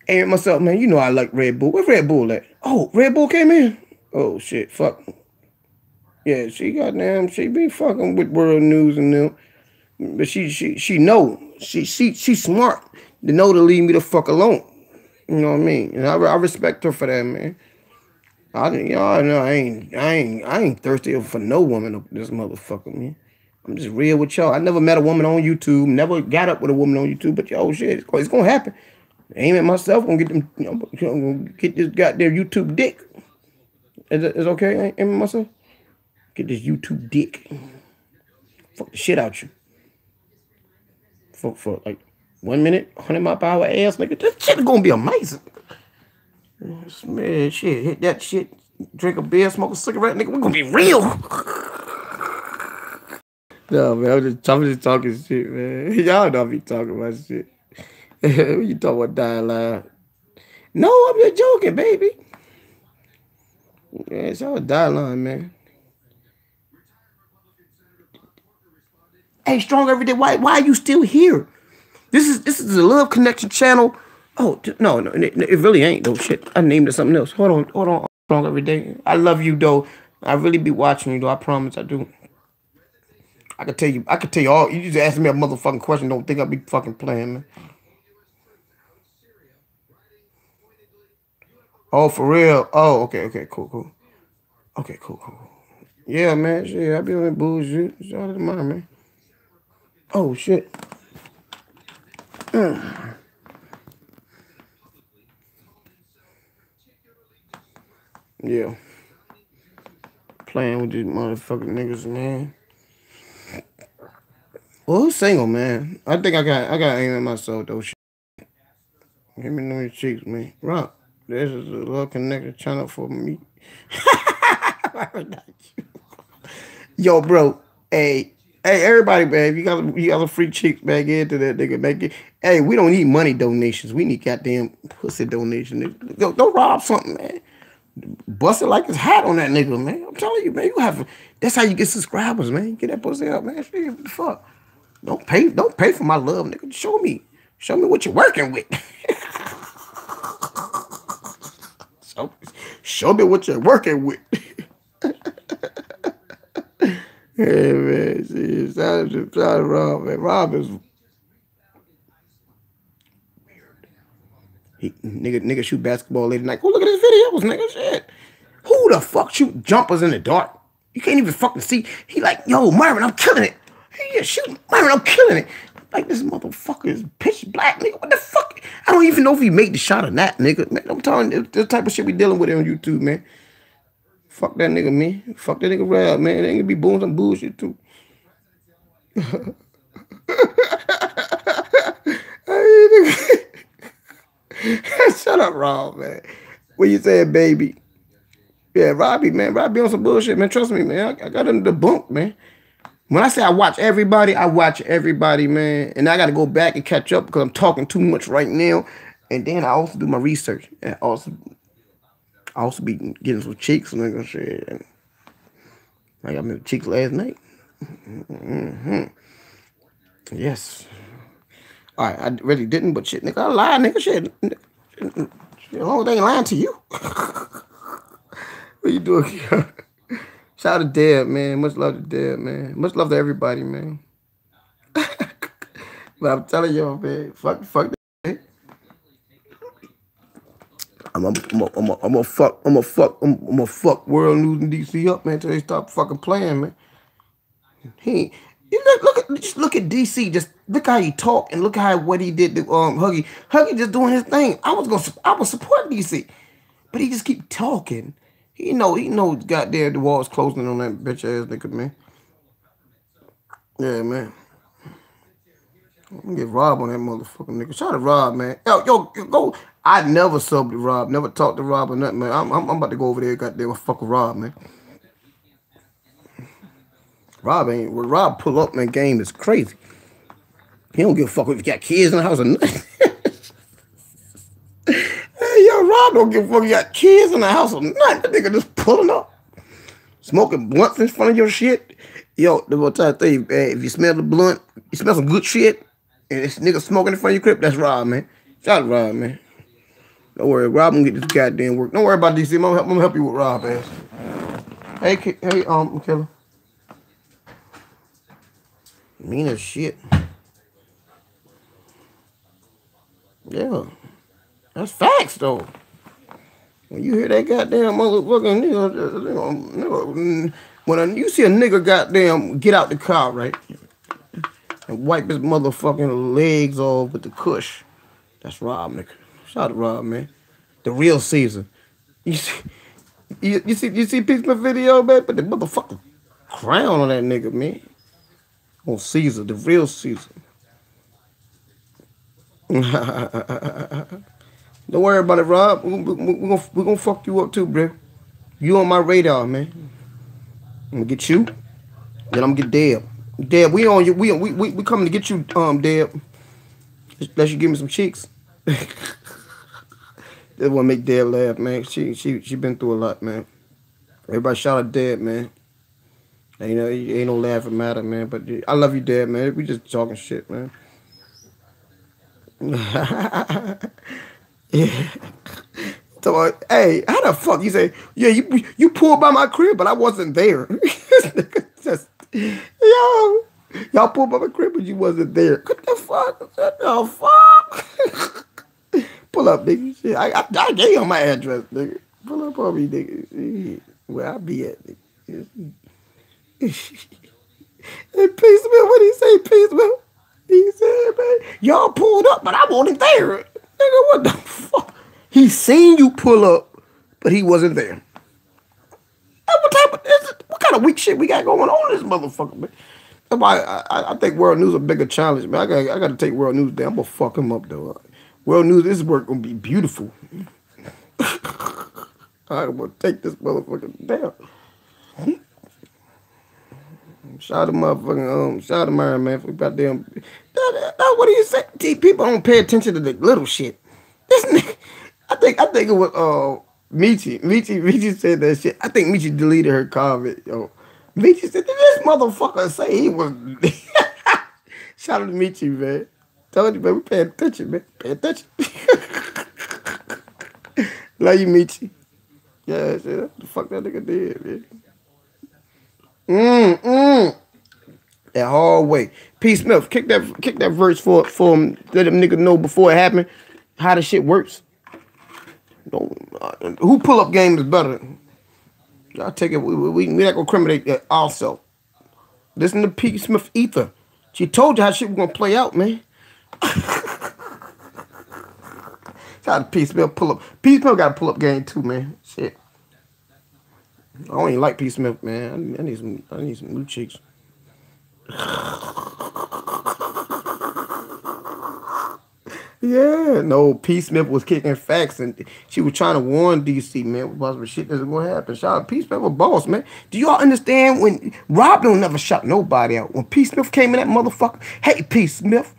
myself, man, you know I like Red Bull. Where Red Bull at? Oh, Red Bull came in? Oh, shit, fuck. Yeah, she be fucking with World News and them. But she know. She smart to know to leave me the fuck alone. You know what I mean? And I respect her for that, man. Y'all know I ain't thirsty for no woman up this motherfucker, man. I'm just real with y'all. I never met a woman on YouTube. Never got up with a woman on YouTube. But yo, shit, it's gonna happen. Aim at myself. Gonna get them. Gonna get this goddamn YouTube dick. Is it okay, ain't myself? Get this YouTube dick. Fuck the shit out you. For like 1 minute, 100 mile per hour ass, nigga. This shit is gonna be amazing. Man, shit, hit that shit. Drink a beer, smoke a cigarette, nigga. We're gonna be real. No, man, I'm just talking shit, man. Y'all don't be talking about shit. When you talk about dying loud. No, I'm just joking, baby. Yeah, it's all dialogue, man. Hey, Strong Every Day, why are you still here? This is the Love Connection channel. Oh, no, it really ain't, though. Shit, I named it something else. Hold on. Strong Every Day. I love you, though. I really be watching you, though. I promise I do. I could tell you all. You just ask me a motherfucking question. Don't think I be fucking playing, man. Oh, for real? Oh, okay, cool. Okay, cool. Yeah, man, shit, I be on that bullshit. Shout out to mine, man. Oh, shit. Yeah. Playing with these motherfucking niggas, man. Well, who's single, man? I think I got aim at myself, though. Shit. Give me them cheeks, man. Rock. This is a Love Connection channel for me. Yo, bro. Hey, everybody, man. You got some free cheeks back into that nigga. Make it. Hey, we don't need money donations. We need goddamn pussy donations. Don't rob something, man. Bust it like it's hot on that nigga, man. I'm telling you, man. That's how you get subscribers, man. You get that pussy up, man. Shit, what the fuck? Don't pay for my love, nigga. Show me what you're working with. Show me what you're working with. Hey, man, see, shout out to Rob, man. Rob is weird. Nigga shoot basketball late at night. Go look at his videos, nigga. Shit. Who the fuck shoot jumpers in the dark? You can't even fucking see. He like, yo, Marvin, I'm killing it. He just shooting. Marvin, I'm killing it. Like, this motherfucker is pitch black, nigga. What the fuck? I don't even know if he made the shot or not, nigga. Man, I'm telling you, the type of shit we dealing with on YouTube, man. Fuck that nigga, man. Fuck that nigga Rab, man. They ain't gonna be doing some bullshit, too. Shut up, Rob, man. What you saying, baby? Yeah, Robbie, man. Robbie on some bullshit, man. Trust me, man. I got him the bunk, man. When I say I watch everybody, man. And I got to go back and catch up because I'm talking too much right now. And then I also do my research. And I also be getting some cheeks, nigga, shit. And I got me cheeks last night. Yes. All right, I really didn't, but shit, nigga, I lied, nigga, shit. The whole thing lying to you. What you doing here? Shout out to Dad, man. Much love to Dad, man. Much love to everybody, man. But I'm telling y'all, man, fuck that. I'm gonna fuck World News in DC up, man, until they stop fucking playing, man. Just look at DC. Just look how he talk and look how what he did to Huggie. Huggie just doing his thing. I would support DC, but he just keep talking. He know goddamn the walls closing on that bitch ass nigga, man. Yeah, man. I'm gonna get Rob on that motherfucking nigga. Shout out to Rob, man. Yo, go. I never subbed to Rob, never talked to Rob or nothing, man. I'm about to go over there, goddamn, fuck with Rob, man. Rob pull up, man, game is crazy. He don't give a fuck if he got kids in the house or nothing. Hey, yo, Rob don't give a fuck if you got kids in the house or nothing. That nigga just pulling up. Smoking blunts in front of your shit. Yo, the one time thing, if you smell the blunt, you smell some good shit, and this nigga smoking in front of your crib, that's Rob, man. Shout out to Rob, man. Don't worry, Rob gonna get this goddamn work. Don't worry about DC. I'm gonna help you with Rob, ass. Hey, killer. Mean as shit. Yeah. That's facts, though. When you hear that goddamn motherfucking nigga, when you see a nigga goddamn get out the car, right, and wipe his motherfucking legs off with the cush, that's Rob, nigga. Shout out to Rob, man. The real Caesar. You You see P. Smith video, man? Put the motherfucking crown on that nigga, man. On Caesar, the real Caesar. Don't worry about it, Rob. We're gonna fuck you up too, bro. You on my radar, man. I'm gonna get you. Then I'm gonna get Deb. Deb, we on you. We coming to get you, Deb. Unless you give me some cheeks. That wanna make Deb laugh, man. She been through a lot, man. Everybody shout out Deb, man. Ain't no laughing matter, man. But I love you, Deb, man. We just talking shit, man. Yeah. So, hey, how the fuck you say? Yeah, you pulled by my crib, but I wasn't there. Just, y'all pulled by my crib, but you wasn't there. What the fuck? What the fuck? Pull up, nigga. Shit, I gave you my address, nigga. Pull up on me, nigga. Where I be at, nigga. Hey, Peace Smith, what did he say, Peace Smith? He said, man, y'all pulled up, but I wasn't there. Nigga, what the fuck? He seen you pull up, but he wasn't there. What kind of weak shit we got going on in this motherfucker, man? That's why I think world news is a bigger challenge, man. I got to take world news down. I'm going to fuck him up, though. World news, this work going to be beautiful. I'm going to take this motherfucker down. Shout out to motherfucking, shout out to Myron, man, for goddamn. That's what he said. People don't pay attention to the little shit. This nigga, I think it was Michi. Michi said that shit. I think Michi deleted her comment, yo. Michi said, did this motherfucker say he was shout out to Michi, man. Told you, man, we paying attention, man. Pay attention. Love you, Michi. Yeah, shit, what the fuck that nigga did, man. That hallway. P. Smith, kick that verse for him. Let them niggas know before it happened how the shit works. Who pull up game is better? Y'all take it. We not gonna criminate that also. Listen to P. Smith Ether. She told you how shit was gonna play out, man. Shout out to P. Smith pull up. P. Smith got to pull up game too, man. Shit. I don't even like P. Smith, man. I need some new chicks. Yeah, no, P. Smith was kicking facts, and she was trying to warn DC, man, about some shit that's gonna happen. Shout out P. Smith, a boss, man. Do y'all understand when Rob don't never shut nobody out? When P. Smith came in that motherfucker, hey, P. Smith,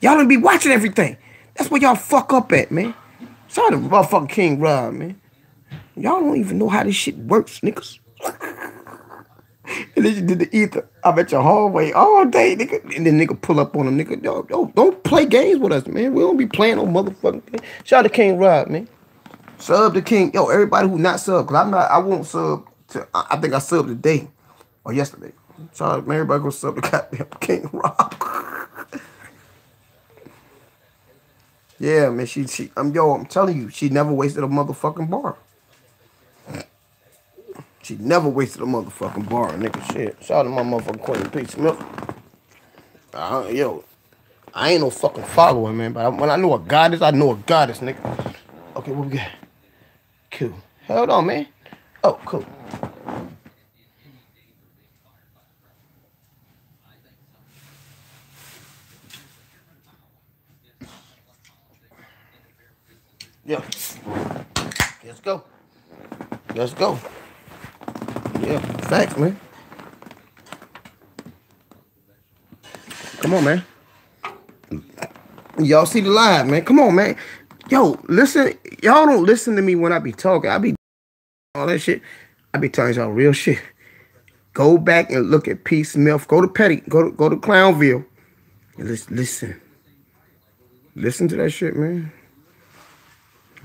y'all don't be watching everything. That's where y'all fuck up at, man. Shout out to motherfucking King Rob, man. Y'all don't even know how this shit works, niggas. And then you did the ether. I'm at your hallway all day, nigga. And then nigga pull up on them, nigga. Yo, don't play games with us, man. We don't be playing no motherfucking game. Shout out to King Rob, man. Sub to King. Yo, everybody who not sub, because I won't sub to, I think I subbed today or yesterday. Shout out, man. Everybody go sub to goddamn King Rob. Yeah, man. I'm telling you, she never wasted a motherfucking bar. She never wasted a motherfucking bar, nigga. Shit. Shout out to my motherfucking Queen P. Smith. Yo, I ain't no fucking follower, man. But when I know a goddess, I know a goddess, nigga. Okay, what we got? Cool. Hold on, man. Oh, cool. Yeah. Let's go. Let's go. Yeah, facts, man. Come on, man. Y'all see the live, man. Come on, man. Yo, listen. Y'all don't listen to me when I be talking. I be all that shit. I be telling y'all real shit. Go back and look at P. Smith. Go to Petty. Go to Clownville. And listen. Listen to that shit, man.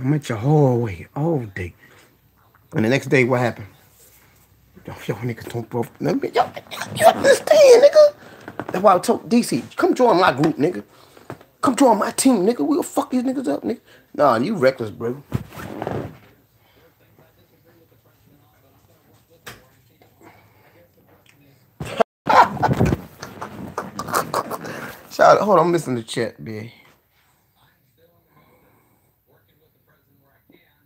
I'm at your hallway all day. And the next day, what happened? Yo, niggas don't bro. Yo, you understand, nigga? That's why I told DC, come join my group, nigga. Come join my team, nigga. We'll fuck these niggas up, nigga. Nah, you reckless, bro. Shout out, hold on, I'm missing the chat, man.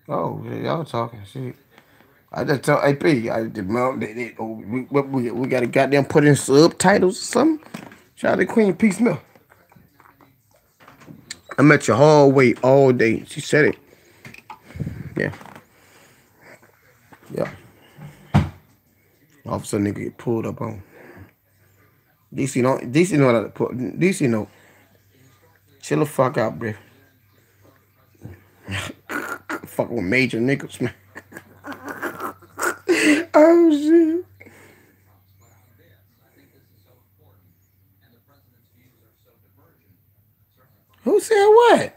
Oh, yeah, y'all talking shit. I just tell AP, we got to goddamn put in subtitles or something. Shout out to Queen P. Smith. I'm at your hallway all day. She said it. Yeah. Yeah. All of a sudden, nigga get pulled up on. DC know how to put. DC know. Chill the fuck out, bruh. Fuck with major niggas, man. Oh, shit. Who said what?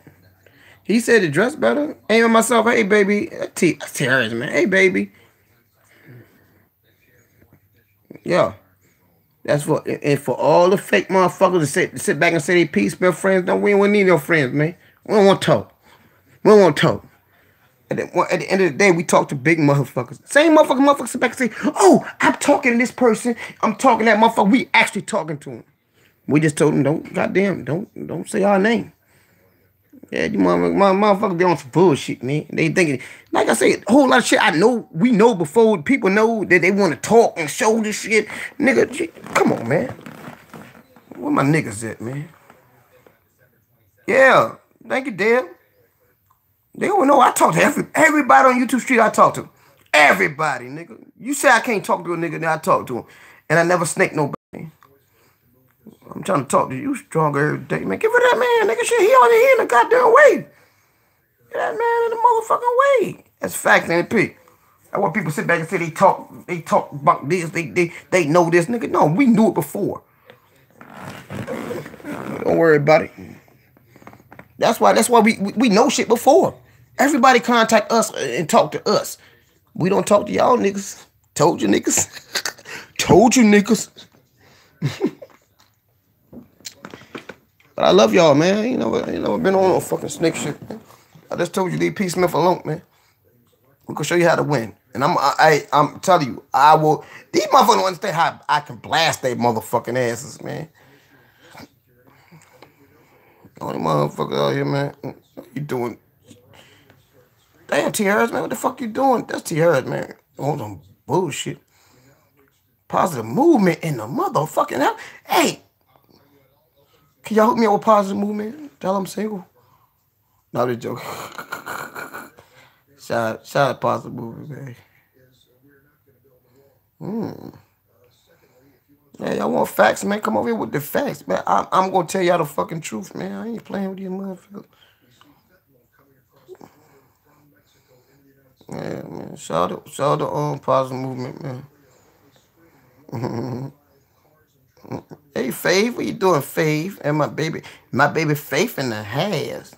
He said to dress better. Aiming myself, hey, baby. That's terrorism, man. Hey, baby. Yeah. That's for and for all the fake motherfuckers to sit back and say they peace, best friends. No, we don't need no friends, man. We don't want to talk. We don't want to talk. At the end of the day, we talk to big motherfuckers. Same motherfuckers sit back and say, "Oh, I'm talking to this person. I'm talking to that motherfucker." We actually talking to him. We just told him, don't say our name. Yeah, you motherfuckers be on some bullshit, man. They thinking, like I said, a whole lot of shit we know before people know that they want to talk and show this shit. Nigga, come on, man. Where my niggas at, man? Yeah, thank you, Deb. They don't know I talk to everybody on YouTube Street. I talk to everybody, nigga. You say I can't talk to a nigga, then I talk to him, and I never snake nobody. I'm trying to talk to you stronger every day, man. Give it that man, nigga. Shit, he in the goddamn way. Get that man in the motherfucking way. That's fact, ain't it, P? That's why people sit back and say they talk about this, they know this, nigga. No, we knew it before. Don't worry about it. That's why we know shit before. Everybody contact us and talk to us. We don't talk to y'all niggas. Told you niggas. Told you niggas. But I love y'all, man. You know, I've been on no fucking snake shit, man. I just told you leave P. Smith alone, man. We can show you how to win. And I'm telling you, I will. These motherfuckers don't understand how I can blast their motherfucking asses, man. Only motherfucker out here, man. What you doing? Damn, T. Harris, man. What the fuck you doing? That's T. Harris, man. On some bullshit. Positive movement in the motherfucking hell. Hey, can y'all hook me up with positive movement? Tell I'm single. No, they joke. Shout out positive movement, man. Yeah, y'all want facts, man? Come over here with the facts, man. I'm gonna tell y'all the fucking truth, man. I ain't playing with you motherfuckers. Yeah, man. Shout out positive movement, man. Hey, Faith, what you doing, Faith? And my baby Faith in the house.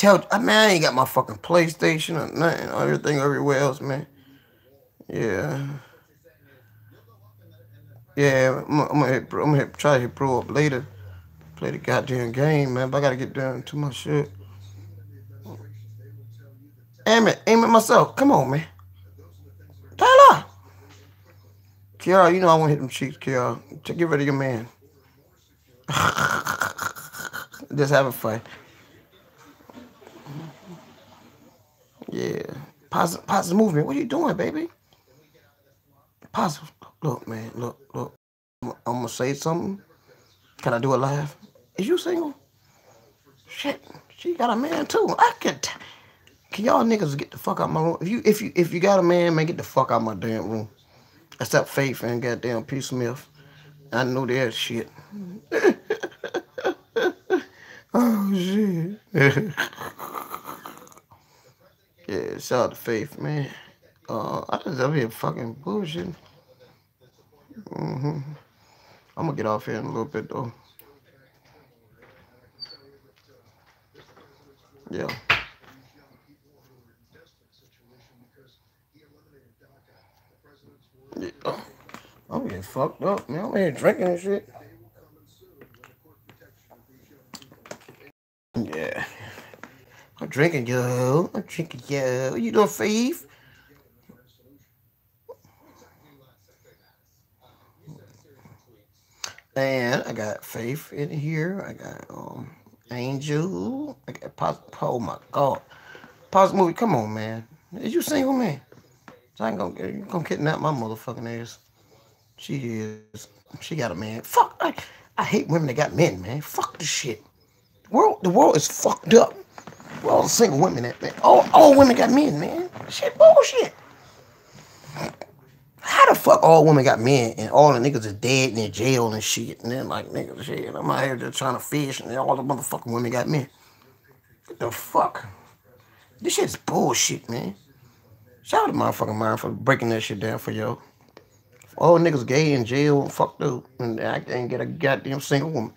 Man, I ain't got my fucking PlayStation or nothing, or everything everywhere else, man. Yeah. Yeah, I'm gonna try to hit pro up later. Play the goddamn game, man. But I gotta get down to my shit. Aim it myself. Come on, man. Tyler. Kiara, you know I want to hit them cheeks, Kiara. Get rid of your man. Just having fun. Yeah. Positive movement. What are you doing, baby? Positive. Look, man. Look. I'm gonna say something. Can I do it live? Is you single? Shit. She got a man too. Can y'all niggas get the fuck out my room? If you got a man, man, get the fuck out my damn room. Except Faith and goddamn P. Smith. I know that shit. Oh shit. Yeah, shout out to Faith, man. I just up here fucking bullshit. I'm gonna get off here in a little bit though. Yeah. Yeah. I'm getting fucked up, man. I'm here drinking and shit. Yeah. I'm drinking, yo. What you doing, Faith? And I got Faith in here. I got Angel. I got oh my god. Pause the movie. Come on, man. Is you single, man? So I ain't gonna kidnap my motherfucking ass. She is. She got a man. Fuck. I hate women that got men, man. Fuck this shit. The world is fucked up. We're all single women that man. All women got men, man. Shit bullshit. How the fuck all women got men and all the niggas is dead and in jail and shit? And then like niggas shit. I'm out here just trying to fish and all the motherfucking women got men. What the fuck? This shit's bullshit, man. Shout out to motherfucking mind for breaking that shit down for yo. All niggas gay in jail and fucked up and I can't get a goddamn single woman.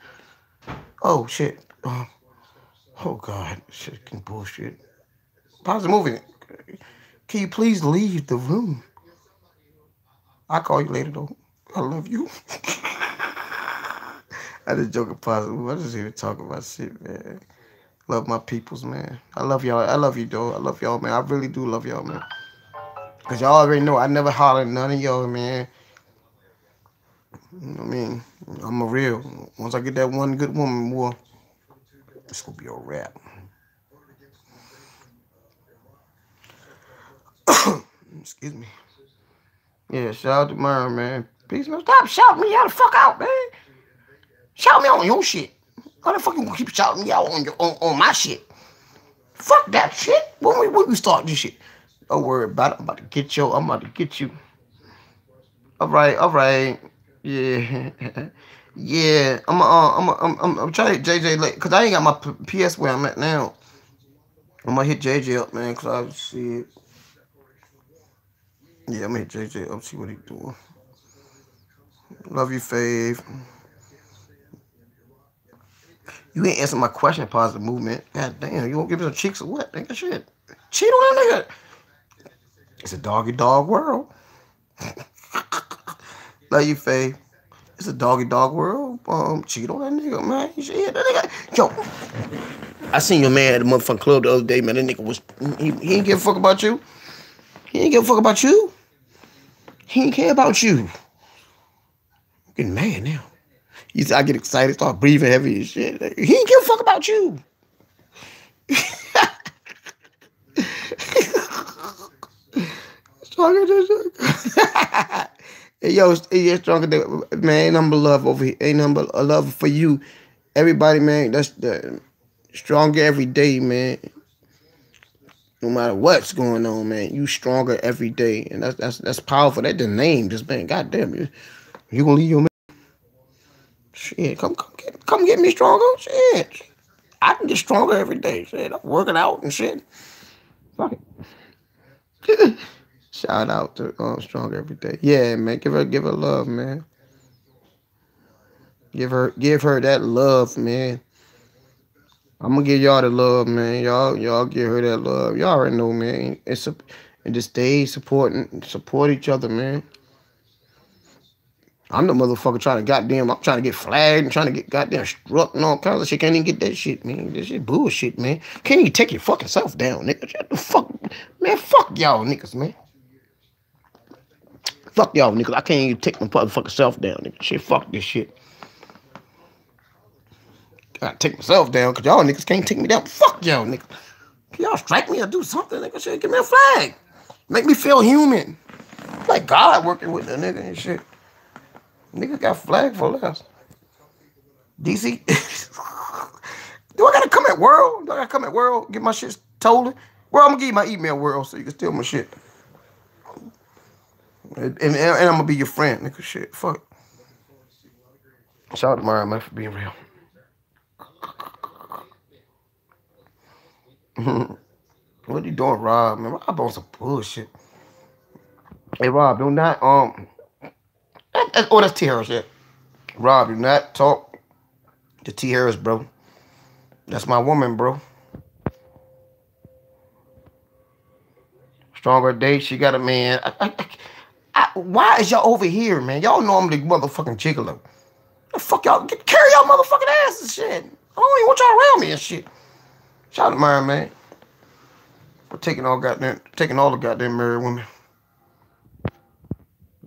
Oh shit. Oh god, shit can bullshit. Pause the movie. Can you please leave the room? I'll call you later though. I love you. I just joking positive. I just here talking about shit, man. Love my peoples, man. I love y'all. I love you, though. I love y'all, man. I really do love y'all, man. Because y'all already know I never holler at none of y'all, man. You know what I mean? I'm a real. Once I get that one good woman, boy, it's going to be a wrap. Excuse me. Yeah, shout out to Myron, man. Peace, man. Stop shouting me out the fuck out, man. Shout me on your shit. Why the fuck you keep shouting me out on my shit? Fuck that shit. When we start this shit? Don't worry about it. I'm about to get you. I'm about to get you. All right. Yeah. Yeah. I'm trying to hit JJ late because I ain't got my PS where I'm at now. I'm gonna hit JJ up, man, because I see it. Yeah, I'm gonna hit JJ up, see what he doing. Love you, Fave. You ain't answer my question, positive movement. God damn, you won't give me some cheeks or what? Nigga, shit. Cheat on that nigga. It's a doggy dog world. Love you, Faye. It's a doggy dog world. Cheat on that nigga, man. Shit, that nigga. Yo, I seen your man at the motherfucking club the other day, man. That nigga was, he ain't give a fuck about you. He ain't give a fuck about you. He ain't care about you. I'm getting mad now. I get excited, start breathing heavy and shit. He ain't give a fuck about you. Hey, yo, stronger than, man, ain't number love over here. Ain't number love for you. Everybody, man, that's the stronger every day, man. No matter what's going on, man, you stronger every day. And that's powerful. That's the name, just man. Goddamn, you gonna leave your man. Shit, come get me stronger. Shit. I can get stronger every day. Shit, I'm working out and shit. Fuck it. Shout out to Stronger Every Day. Yeah, man. Give her love, man. Give her that love, man. I'm gonna give y'all the love, man. Y'all give her that love. Y'all already know, man. And just stay support each other, man. I'm the motherfucker I'm trying to get flagged and trying to get goddamn struck and all kinds of shit. Can't even get that shit, man. This shit bullshit, man. Can't even take your fucking self down, nigga. Shut the fuck, man. Fuck y'all niggas, man. Fuck y'all niggas. I can't even take my motherfucking self down, nigga. Shit, fuck this shit. Gotta take myself down because y'all niggas can't take me down. Fuck y'all niggas. Can y'all strike me or do something, nigga? Shit, give me a flag. Make me feel human. Like God working with the nigga and shit. Nigga got flagged for less. DC. Do I gotta come at World? Do I gotta come at World? Get my shit stolen? Well, I'm gonna give you my email, World, so you can steal my shit. And I'm gonna be your friend, nigga. Shit, fuck. Shout out to Mario, man, for being real. What you doing, Rob? Man, Rob on some bullshit. Hey, Rob, do not that's T Harris shit. Rob, do not talk to T Harris, bro. That's my woman, bro. Stronger Day, she got a man. Why is y'all over here, man? Y'all know I'm the motherfucking gigolo. The fuck y'all carry y'all motherfucking ass and shit. I don't even want y'all around me and shit. Shout out to Myron, man. For taking all the goddamn married women.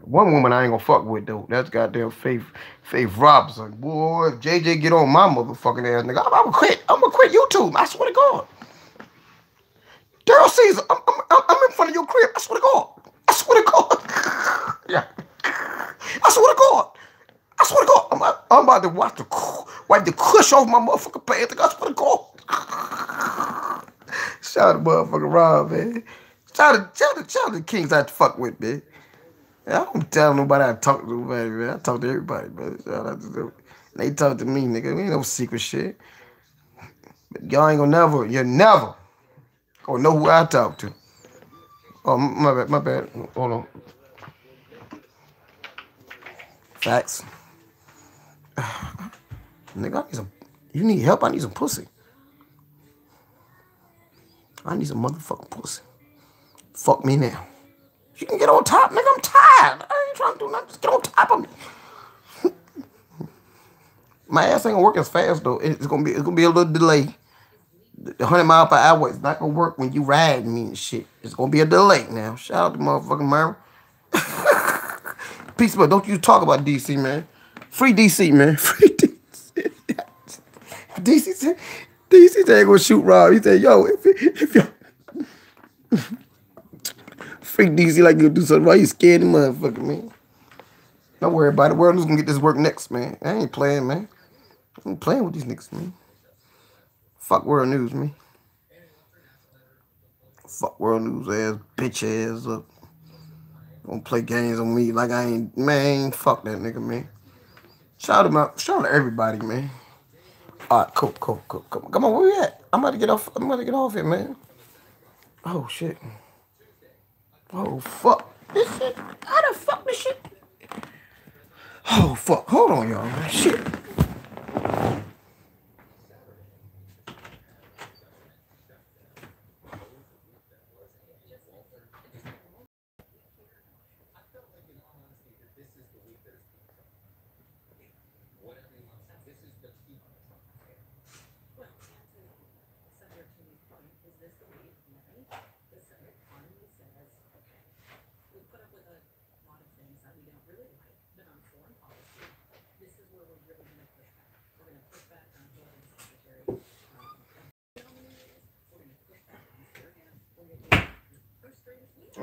One woman I ain't gonna fuck with though. That's goddamn Faith Robinson. Boy, if JJ get on my motherfucking ass, nigga, I'm gonna quit. I'm gonna quit YouTube. I swear to God. Daryl Caesar, I'm in front of your crib. I swear to God. I swear to God. Yeah. I swear to God. I swear to God. I'm about to wipe the cush off my motherfucking pants. I swear to God. Shout out to motherfucking Rob, man. Shout out to the kings I had to fuck with, man. I don't tell nobody I talk to nobody, man. I talk to everybody, man. Shout out to them. They talk to me, nigga. We ain't no secret shit. But y'all ain't you're never gonna know who I talk to. Oh, my bad. Hold on. Facts. Nigga, you need help? I need some pussy. I need some motherfucking pussy. Fuck me now. You can get on top, nigga. I'm tired. I ain't trying to do nothing. Just get on top of me. My ass ain't gonna work as fast though. It's gonna be a little delay. The 100 mile per hour is not gonna work when you ride me and shit. It's gonna be a delay now. Shout out to motherfucking Myra. Peace, but don't you talk about DC, man. Free DC, man. Free DC. DC said ain't gonna shoot Rob. He said, yo, if y'all free DC like you do something right, you scared the motherfucker, man. Don't worry about it. World News gonna get this work next, man. I ain't playing, man. I ain't playing with these niggas, man. Fuck World News, man. Fuck World News ass, bitch ass up. Don't play games on me like I ain't, man. Fuck that nigga, man. Shout out to everybody, man. All right, cool. Come on, where we at? I'm about to get off here, man. Oh shit. Oh fuck. This shit. How the fuck this shit? Oh fuck. Hold on, y'all. Shit.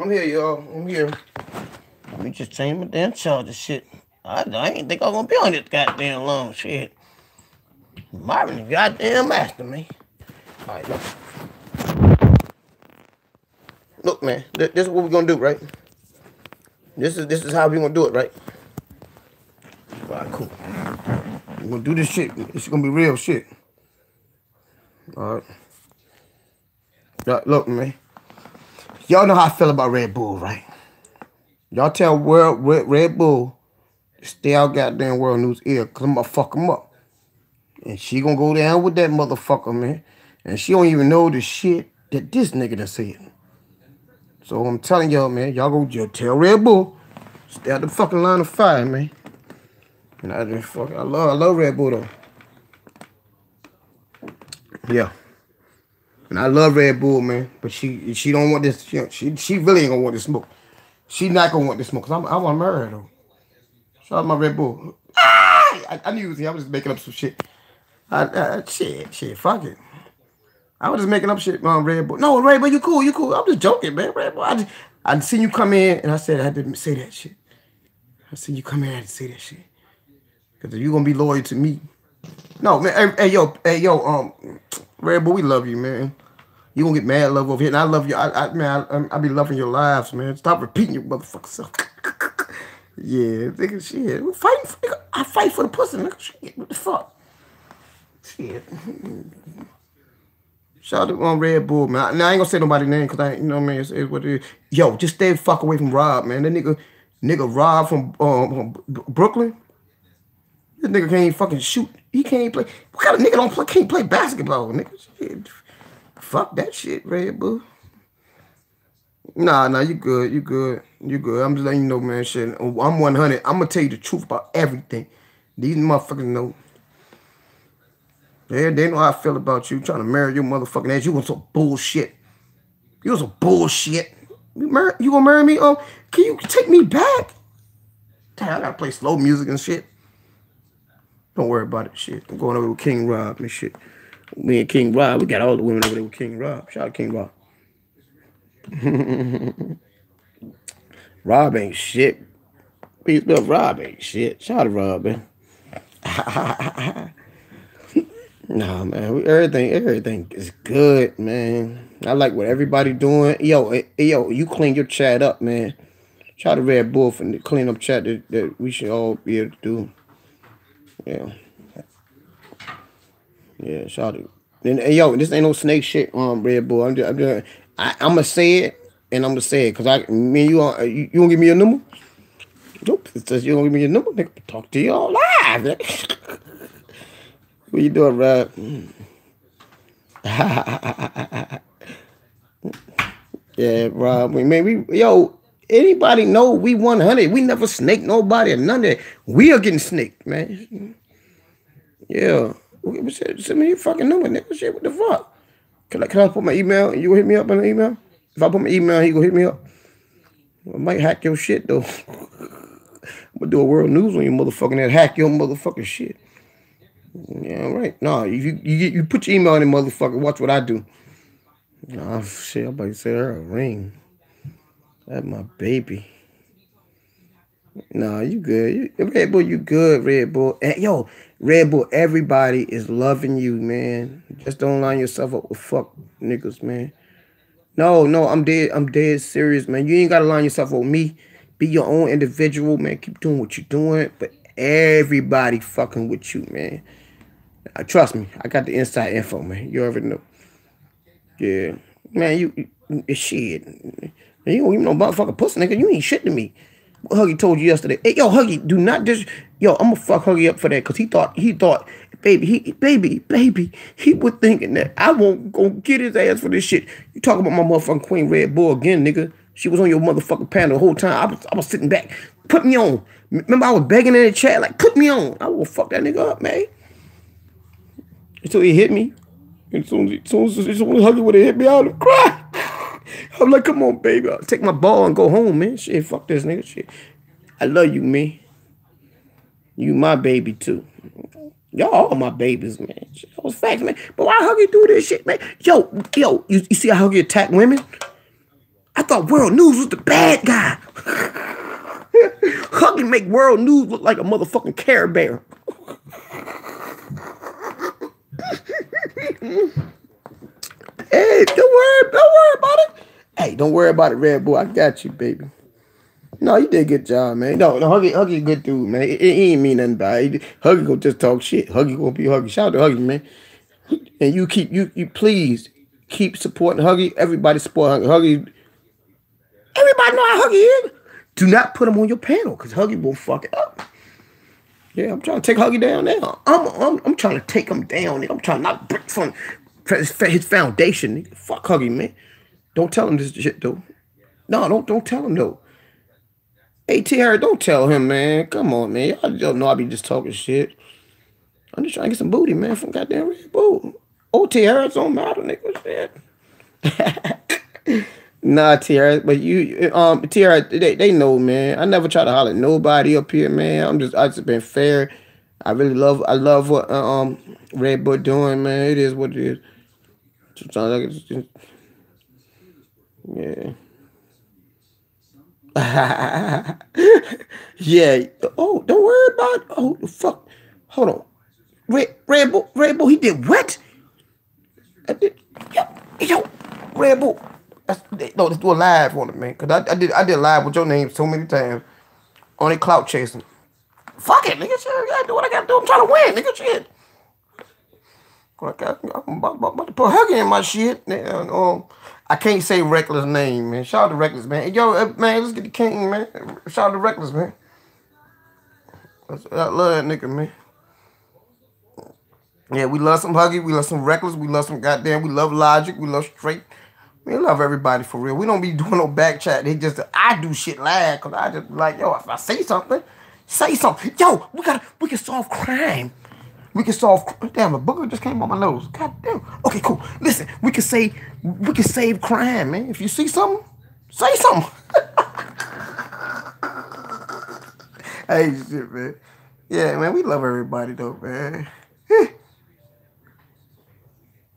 I'm here, y'all. I'm here. Let me just change my damn charger shit. I ain't think I was gonna be on this goddamn long shit. Marvin the goddamn master, man. Alright, look. Look, man, this is what we're gonna do, right? This is how we're gonna do it, right? Alright, cool. We're gonna do this shit. It's gonna be real shit. Alright. Look, man. Y'all know how I feel about Red Bull, right? Y'all tell Red Bull to stay out goddamn World News ear, cause I'm gonna fuck him up. And she gonna go down with that motherfucker, man. And she don't even know the shit that this nigga done said. So I'm telling y'all, man, y'all go just tell Red Bull, stay out the fucking line of fire, man. And I love Red Bull though. Yeah. And I love Red Bull, man. But she don't want this. She really ain't gonna want this smoke. She not gonna want this smoke. Cause I want to marry her though. Shout out my Red Bull. I knew it was here. I was just making up some shit. Shit, fuck it. I was just making up shit on Red Bull. No, Red Bull, you cool. I'm just joking, man. Red Bull, I seen you come in and I said I had to say that shit. I seen you come in and I had to say that shit. Cause if you gonna be loyal to me. No, man, hey, yo, Red Bull, we love you, man. You gonna get mad love over here, and I love you. I be loving your lives, man. Stop repeating your motherfucking self. Yeah, nigga, shit. We fighting for, nigga. I fight for the pussy, nigga. Shit, what the fuck? Shit. Shout out to Red Bull, man. Now I ain't gonna say nobody's name, cause you know what I mean. It's what it is. Yo, just stay the fuck away from Rob, man. That nigga Rob from Brooklyn. This nigga can't even fucking shoot. He can't even play. What kind of nigga can't play basketball, nigga? Shit. Fuck that shit, Red Bull. Nah, you good. I'm just letting you know, man, shit. I'm 100. I'm gonna tell you the truth about everything. These motherfuckers know. They know how I feel about you. Trying to marry your motherfucking ass. You want some bullshit. You want some bullshit. You gonna marry me? Can you take me back? Damn, I gotta play slow music and shit. Don't worry about it, shit. I'm going over with King Rob and shit. Me and King Rob, we got all the women over there with King Rob. Shout out to King Rob. Rob ain't shit. Peace up, Rob ain't shit. Shout out to Rob, man. Nah, man. Everything is good, man. I like what everybody doing. Yo, you clean your chat up, man. Shout out to Red Bull for the clean up chat that we should all be able to do. Yeah. Yeah, shout out. And yo, this ain't no snake shit, Red Bull. I'm gonna say it, and I'm gonna say it, cause me and you gonna give me your number? Nope. It says you gonna give me your number, nigga. Talk to y'all live. What you doing, Rob? Yeah, Rob. Man, anybody know we 100? We never snake nobody or none of that. We are getting snaked, man. Yeah. Send me your fucking number, nigga. Shit, what the fuck? Can I put my email and you hit me up on the email? If I put my email, he gonna hit me up. I might hack your shit though. I'm gonna do a world news on you motherfucking that hack your motherfucking shit. Yeah, right. No, you put your email in the motherfucker, watch what I do. Nah, shit, I'm about to say her a ring. That's my baby. Nah, you good. Red Bull, you good, Red Bull. And, yo, Red Bull, everybody is loving you, man. Just don't line yourself up with fuck niggas, man. No, I'm dead serious, man. You ain't gotta line yourself up with me. Be your own individual, man. Keep doing what you're doing. But everybody fucking with you, man. Trust me, I got the inside info, man. You already know. Yeah. Man, you shit. You don't even know motherfucking pussy, nigga. You ain't shit to me. What Huggie told you yesterday. Hey, yo, Huggie, do not just... Yo, I'm gonna fuck Huggie up for that, because he thought, baby, he was thinking that I won't go get his ass for this shit. You talking about my motherfucking Queen Red Bull again, nigga. She was on your motherfucking panel the whole time. I was sitting back. Put me on. Remember, I was begging in the chat, like, put me on. I will fuck that nigga up, man. Until he hit me. As soon as Huggie would have hit me, I would have cried. I'm like, come on, baby. I'll take my ball and go home, man. Shit, fuck this nigga. Shit. I love you, man. You my baby, too. Y'all all my babies, man. Shit, that was facts, man. But why Huggie do this shit, man? Yo, you see how Huggie attack women? I thought World News was the bad guy. Huggie make World News look like a motherfucking Care Bear. Hey, don't worry about it. Hey, don't worry about it, Red Bull. I got you, baby. No, you did a good job, man. No, Huggie a good dude, man. He ain't mean nothing by it. Huggie gonna just talk shit. Huggie gonna be Huggie. Shout out to Huggie, man. And you please keep supporting Huggie. Everybody support Huggie. Everybody know how Huggie is. Do not put him on your panel, because Huggie will fuck it up. Yeah, I'm trying to take Huggie down now. I'm trying to take him down. I'm trying to knock bricks from his foundation. Nigga. Fuck Huggie, man. Don't tell him this shit, though. No, don't tell him, though. Hey, T.R., don't tell him, man. Come on, man. Y'all don't know I be just talking shit. I'm just trying to get some booty, man, from goddamn Red Bull. Oh, T.R., it don't matter, nigga. Shit. Nah, T.R., but T.R., they know, man. I never try to holler at nobody up here, man. I just been fair. I love what Red Bull doing, man. It is what it is. Sometimes I just yeah. Yeah. Oh, don't worry about it. Oh, fuck. Hold on. Red Bull, he did what? Yo, Red Bull. Let's do a live on it, man. Cause I did live with your name so many times. On it clout chasing. Fuck it, nigga. Shit, I gotta do what I gotta do. I'm trying to win, nigga. Shit. I'm about to put Huggie in my shit. I can't say Reckless name, man. Shout out to Reckless, man. Yo, man, let's get the king, man. Shout out to Reckless, man. I love that nigga, man. Yeah, we love some Huggie. We love some Reckless. We love some goddamn. We love Logic. We love Straight. We love everybody for real. We don't be doing no back chat. I do shit live because I just like, yo, if I say something, say something. Yo, we can solve crime. We can solve. Damn, a booger just came on my nose. God damn. Okay, cool. Listen, we can save crime, man. If you see something, say something. Hey, shit, man. Yeah, man, we love everybody though, man.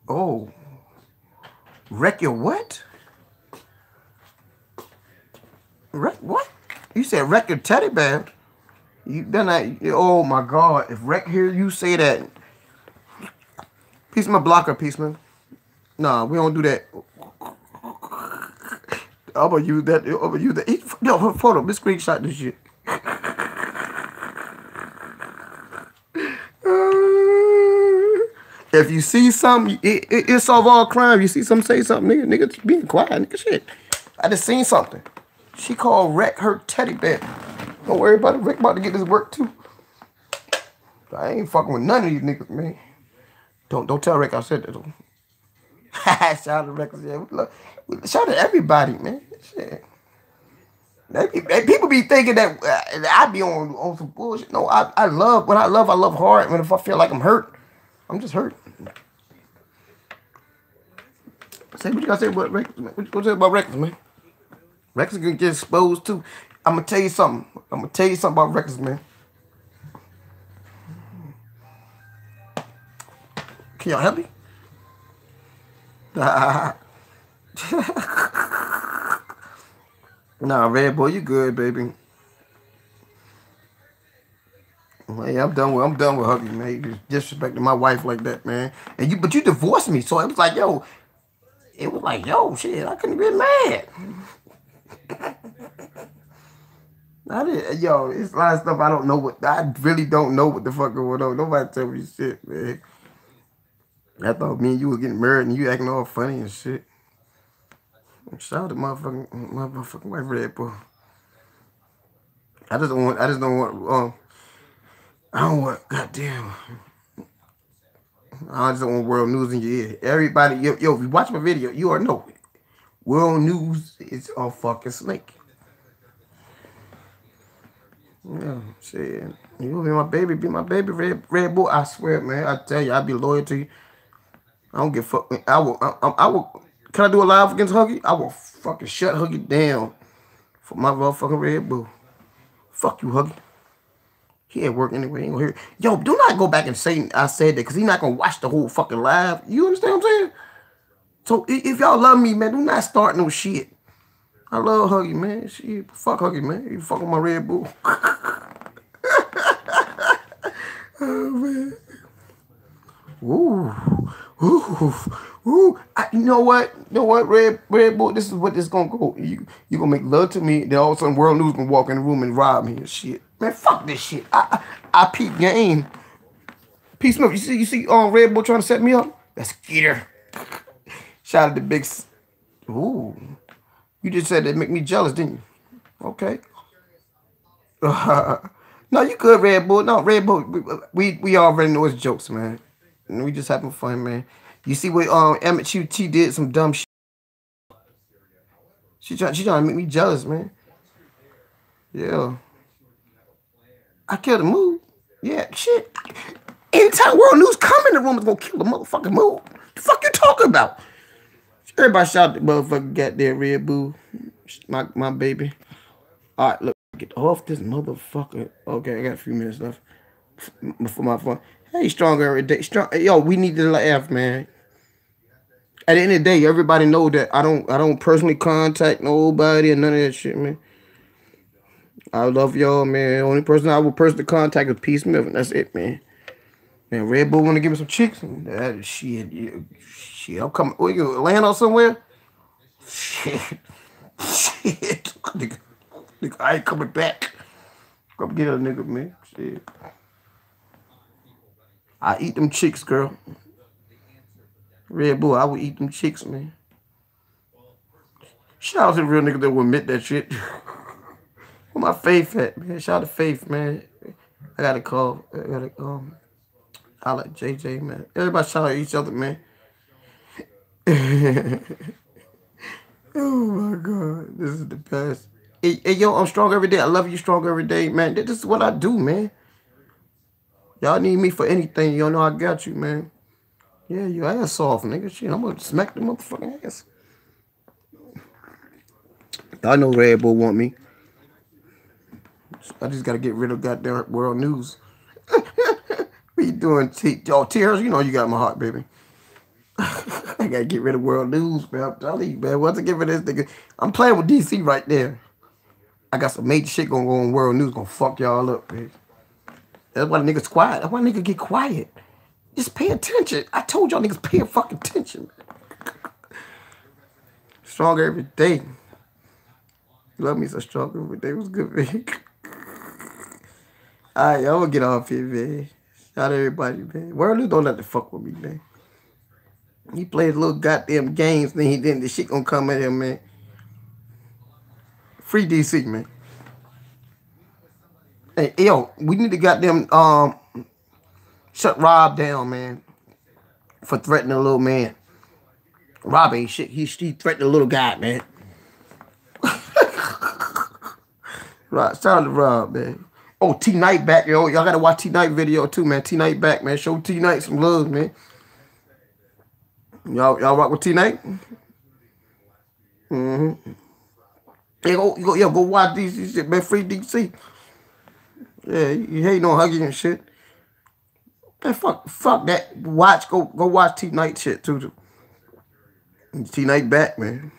Oh, wreck your what? What? You said record teddy bear? You done that? Oh my God! If Rec hear you say that, Peaceman blocker, Peaceman. Nah, we don't do that. I'm gonna use that. I'm gonna use that. Yo, hold up. Let's screenshot this shit. If you see something, it's solve all crime. You see something, say something, nigga. Nigga, being quiet, nigga. Shit. I just seen something. She called Rec her teddy bear. Don't worry about it. Rick about to get this work too. I ain't fucking with none of these niggas, man. Don't tell Rick I said that though. Shout out to Rick. Shout out to everybody, man. Shit. People be thinking that I be on some bullshit. No, I love I love hard. And if I feel like I'm hurt, I'm just hurt. Say what you gotta say about Rex. What you gonna say about Rex, man? Rex is gonna get exposed too. I'm gonna tell you something. About Rex, man. Can y'all help me? Nah, Red Boy, you good, baby. Hey, I'm done with Huggie, man. You disrespecting my wife like that, man. But you divorced me, so it was like, yo, shit, I couldn't be mad. It's a lot of stuff I don't know I really don't know what the fuck going on. Nobody tell me shit, man. I thought me and you were getting married and you acting all funny and shit. Shout out to motherfucking wife Red Bull. I don't want, goddamn. I just don't want world news in your ear. Everybody, yo, if you watch my video, you already know it. World news is a fucking snake. Yeah, shit. You be my baby, Red Bull. I swear, man. I tell you, I'll be loyal to you. I don't give a fuck. I will. Can I do a live against Huggie? I will fucking shut Huggie down for my motherfucking Red Bull. Fuck you, Huggie. He at work anyway. He ain't gonna hear. Yo, do not go back and say I said that because he's not gonna watch the whole fucking live. You understand what I'm saying? So if y'all love me, man, do not start no shit. I love Huggie, man. Shit, fuck Huggie, man. You fucking my Red Bull. Oh, man. Ooh. You know what, Red Bull, this is what this gonna go. You gonna make love to me, then all of a sudden world news gonna walk in the room and rob me and shit. Man, fuck this shit. I peep game. Peace Smith, you see Red Bull trying to set me up? That's Skeeter. Shout out to Big Ooh. You just said that make me jealous, didn't you? Okay. No, you good, Red Bull. No, Red Bull, we already know it's jokes, man. We just having fun, man. You see what Emmett she did some dumb shit. She trying to make me jealous, man. Yeah. I killed the mood. Yeah, shit. Anytime world news come in the room, it's gonna kill the motherfucking mood. The fuck you talking about? Everybody shout the motherfucking goddamn Red Bull. My baby. Alright, look, get off this motherfucker. Okay, I got a few minutes left for my phone. Hey, stronger every day. Yo, we need to laugh, man. At the end of the day, everybody know that I don't personally contact nobody and none of that shit, man. I love y'all, man. Only person I will personally contact is P. Smith, and that's it, man. Man, Red Bull want to give me some chicks. That shit, yeah, shit. I'm coming. Where you land on somewhere? Shit. Nigga, I ain't coming back. Come get a nigga, man. Shit. I eat them chicks, girl. Red Bull, I would eat them chicks, man. Shout out to the real niggas that will admit that shit. Where my Faith at, man? Shout out to Faith, man. I gotta call. I like JJ, man. Everybody shout out each other, man. Oh my God, this is the best. Hey, yo, I'm strong every day. I love you, strong every day, man. This is what I do, man. Y'all need me for anything. Y'all know I got you, man. Yeah, your ass off, nigga. Shit, I'm gonna smack the motherfucking ass. I know Red Bull want me. I just gotta get rid of goddamn world news. What you doing, Tears? You know you got my heart, baby. I gotta get rid of world news, man. I'm telling you, man. Once I get rid of this nigga, I'm playing with DC right there. I got some major shit gonna go on world news, gonna fuck y'all up, bitch. That's why niggas quiet. That's why niggas get quiet. Just pay attention. I told y'all niggas pay fucking attention. Stronger every day. Love me so strong every day. Was good, man. Alright, y'all gonna get off here, man. Shout out everybody, man. World news don't let the fuck with me, man. He plays little goddamn games, then the shit gonna come at him, man. Free DC, man. Hey, yo, we need to goddamn shut Rob down, man, for threatening a little man. Rob ain't shit. He threatened a little guy, man. Right, shout out to Rob, man. Oh, T Night back, yo. Y'all gotta watch T Night video too, man. T Night back, man. Show T Night some love, man. Y'all rock with T Night? Mm-hmm. Yeah, go watch DC shit, man. Free DC. Yeah, you hating on Huggie and shit. Man, fuck that. Go watch T Night shit too. T Night back, man.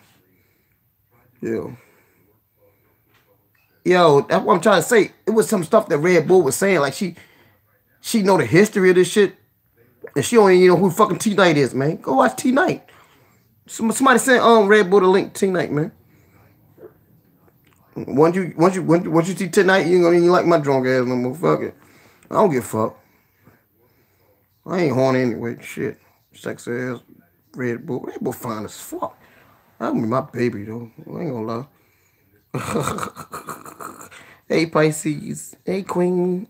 Yo, that's what I'm trying to say. It was some stuff that Red Bull was saying, like she know the history of this shit, and she don't even know who fucking T Night is, man. Go watch T Night. Somebody sent Red Bull the link to T Night, man. Once you see T Night, you ain't like my drunk ass no more. Fuck it. I don't give a fuck. I ain't horny anyway. Shit. Sex ass. Red Bull. Red Bull fine as fuck. That'll be my baby though. I ain't gonna lie. Hey Pisces. Hey Queen.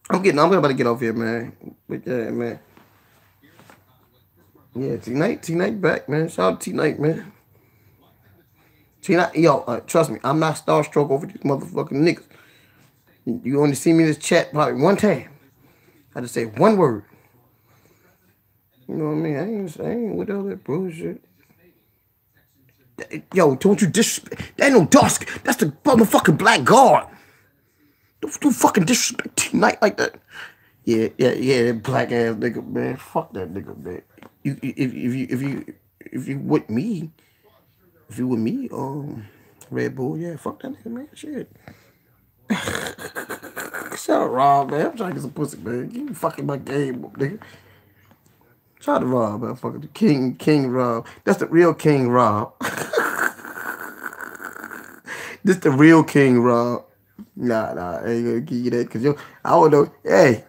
I'm about to get off here, man. But yeah, man. Yeah, T Night back, man. Shout out to T Night, man. T Night, yo, trust me, I'm not starstruck over these motherfucking niggas. You only see me in this chat probably one time. I just say one word. You know what I mean? I ain't with all that bullshit. Yo, don't you disrespect? That ain't no dusk. That's the motherfucking Black Guard. Don't fucking disrespect T Night like that. Yeah, that black ass nigga, man. Fuck that nigga, man. If you with me, Red Bull, yeah, fuck that nigga, man. Shit. Shout out Rob, man. I'm trying to get some pussy, man. You fucking my game up, nigga. Shout out to Rob, man. Fucking the King Rob. That's the real King Rob. This the real King Rob. Nah, I ain't gonna give you that, cause I don't know. Hey,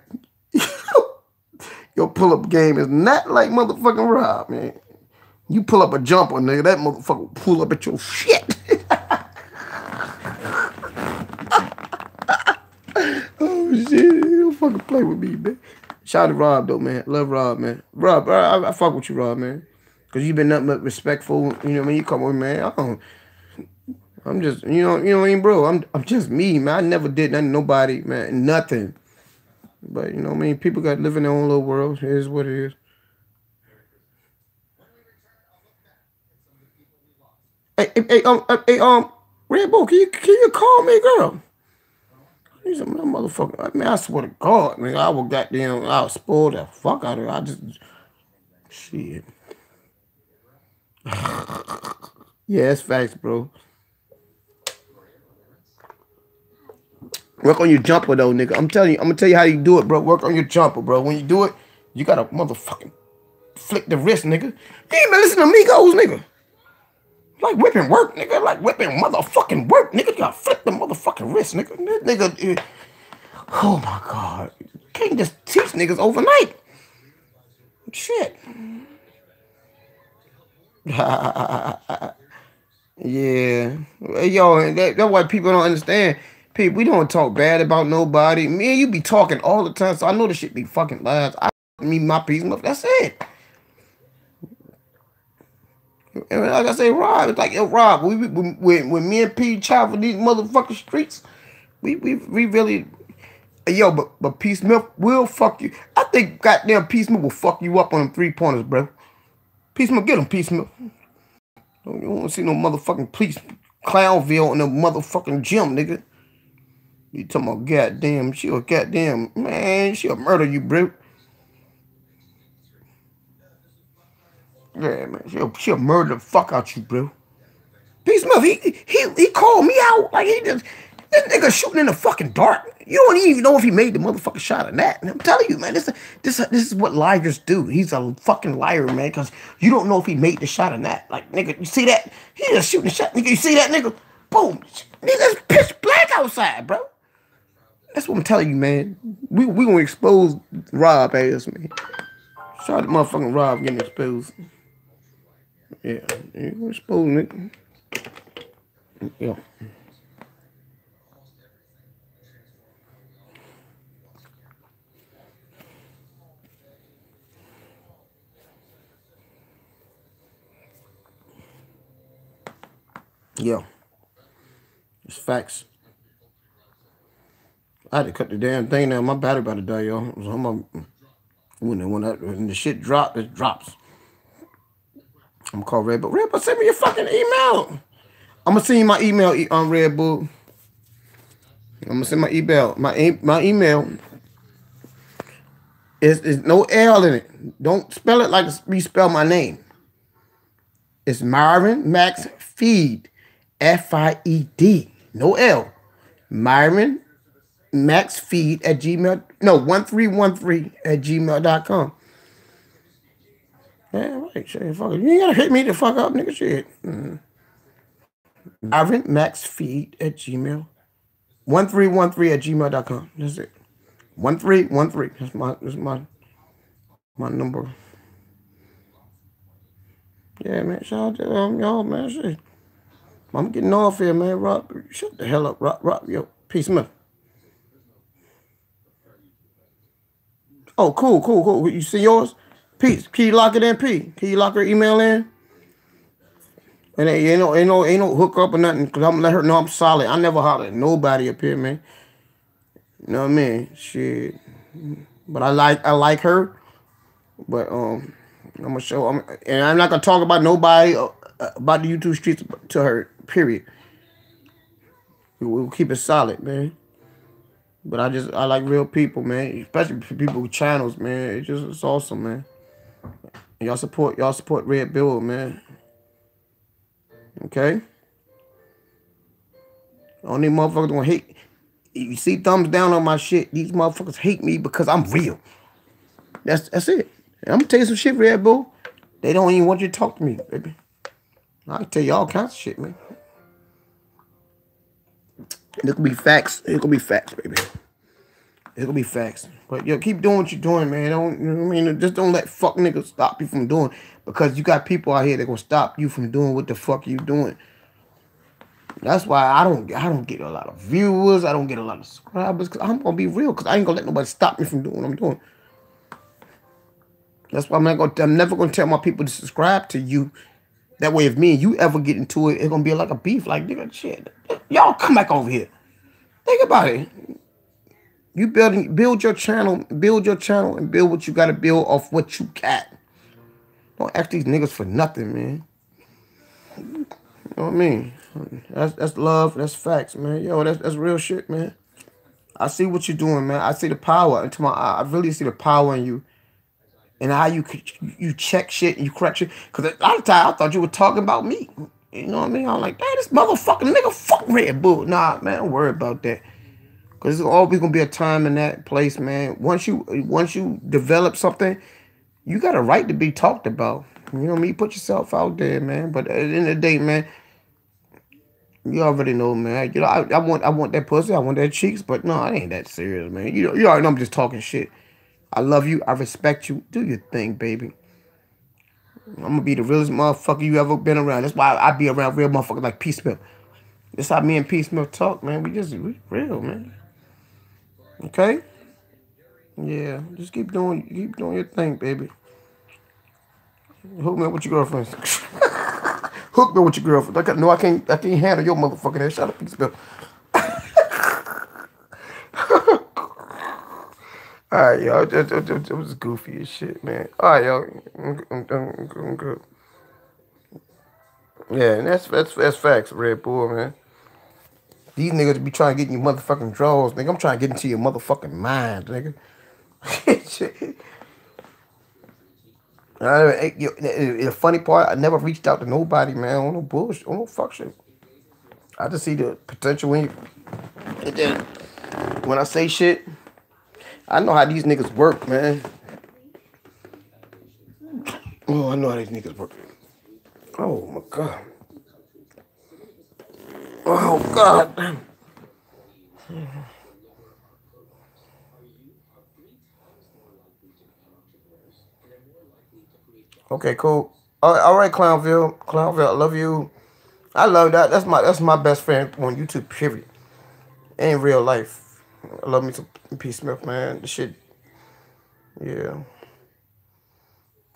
your pull-up game is not like motherfucking Rob, man. You pull up a jumper, nigga, that motherfucker will pull up at your shit. Oh shit, don't fucking play with me, man. Shout out to Rob though, man. Love Rob, man. Rob, I fuck with you, Rob, man. Cause you been nothing but respectful. You know what I mean? You come with me, man. I'm just, you know what I mean, bro. I'm just me, man. I never did nothing to nobody, man. Nothing. But you know what I mean? People got to live in their own little world. It is what it is. Hey, Red Bull, can you call me, girl? He's a motherfucker. I mean, I swear to God, man, I was spoiled the fuck out of her. I just, shit. Yeah, it's facts, bro. Work on your jumper, though, nigga. I'm gonna tell you how you do it, bro. Work on your jumper, bro. When you do it, you gotta motherfucking flick the wrist, nigga. You ain't been listening to Migos, nigga. Like whipping work, nigga. Like whipping motherfucking work, nigga. You gotta flip the motherfucking wrist, nigga. Nigga, oh my God. You can't just teach niggas overnight. Shit. Yeah. Yo, that's why people don't understand. People, we don't talk bad about nobody. Me and you be talking all the time, so I know this shit be fucking lies. My piece, that's it. And like I say, Rob, it's like, yo, Rob, when me and P travel these motherfucking streets, we really, yo, but P Smith will fuck you. I think goddamn P Smith will fuck you up on them 3-pointers, bro. P Smith, get him, P Smith. You don't want to see no motherfucking police Clownville in the motherfucking gym, nigga. You talking about goddamn, she'll murder you, bro. Yeah, man, she'll murder the fuck out you, bro. P. Smith, he called me out like he just this nigga shooting in the fucking dark. You don't even know if he made the motherfucking shot or not. And I'm telling you, man, this is what liars do. He's a fucking liar, man, because you don't know if he made the shot or not. Like, nigga, you see that? He just shooting the shot. Nigga, you see that, nigga? Boom. Nigga, it's pitch black outside, bro. That's what I'm telling you, man. We gonna expose Rob ass, man. Shout out to motherfucking Rob getting exposed. Yeah, we're exposed, nigga. Yeah. Yeah. It's facts. I had to cut the damn thing down. My battery about to die, yo. When the shit drops, it drops. I'm gonna call Red Bull. Red Bull, send me your fucking email. I'm gonna send you my email on Red Bull. I'm gonna send my email. My email is no L in it. Don't spell it like we spell my name. It's Myron Max Feed, FIED, no L. Myron Max Feed at Gmail. No, 1313 at gmail.com. Yeah, right. Shit, fuck it. You ain't gotta hit me the fuck up, nigga. Shit. Myron Max Feed at Gmail. 1313 at gmail.com. That's it. 1313. That's my number. Yeah, man. Shout out to y'all, man. Shit. I'm getting off here, man. Rob, shut the hell up. Rob, yo. P. Smith. Oh, cool. You see yours? P. Can you lock it in, P? Can you lock her email in? And ain't no hook up or nothing. Cause I'm gonna let her know I'm solid. I never holler at nobody up here, man. You know what I mean? Shit. But I like her. But I'm gonna show. And I'm not gonna talk about nobody about the YouTube streets to her. Period. We'll keep it solid, man. But I like real people, man. Especially people with channels, man. It's awesome, man. And y'all support Red Bull, man. Okay? Only motherfuckers gonna hate. You see thumbs down on my shit. These motherfuckers hate me because I'm real. That's it. And I'm gonna tell you some shit, Red Bull. They don't even want you to talk to me, baby. I can tell you all kinds of shit, man. It could be facts. It could be facts, baby. It could be facts. But yo, keep doing what you're doing, man. Don't, you know what I mean? Just don't let fuck niggas stop you from doing. Because you got people out here that gonna stop you from doing what the fuck you doing. That's why I don't get a lot of viewers. I don't get a lot of subscribers. Cause I'm gonna be real. Cause I ain't gonna let nobody stop me from doing what I'm doing. That's why I'm never gonna tell my people to subscribe to you. That way, if me and you ever get into it, it's gonna be like a beef. Like, nigga, shit. Y'all come back over here. Think about it. You build your channel, and build what you gotta build off what you got. Don't ask these niggas for nothing, man. You know what I mean? That's love, that's facts, man. Yo, that's real shit, man. I see what you're doing, man. I see the power into my eye. I really see the power in you. And how you check shit and you correct shit. Because a lot of times I thought you were talking about me. You know what I mean? I'm like, man, this motherfucking nigga, fuck Red Bull. Nah, man, don't worry about that. Because there's always going to be a time in that place, man. Once you develop something, you got a right to be talked about. You know what I mean? Put yourself out there, man. But at the end of the day, man, you already know, man. You know, I want that pussy. I want that cheeks. But no, it ain't that serious, man. You already know I'm just talking shit. I love you. I respect you. Do your thing, baby. I'm going to be the realest motherfucker you ever been around. That's why I be around real motherfuckers like P. Smith. That's how me and P. Smith talk, man. We real, man. Okay? Yeah. Just keep doing your thing, baby. Hook me up with your girlfriend. Hook me with your girlfriend. No, I can't handle your motherfucking ass. Shut up, P. Smith. Alright, y'all. It was goofy as shit, man. Alright, y'all. I'm good. Yeah, and that's facts, Red Bull, man. These niggas be trying to get in your motherfucking drawers, nigga. I'm trying to get into your motherfucking mind, nigga. The funny part, I never reached out to nobody, man. On no bullshit, on no fuck shit. I just see the potential in you. And then when I say shit, I know how these niggas work, man. Oh, I know how these niggas work. Oh my god. Oh god. Okay, cool. All right, Clownville. Clownville, I love you. I love that. That's my best friend on YouTube, period. In real life. I love me some P. Smith, man. The shit. Yeah.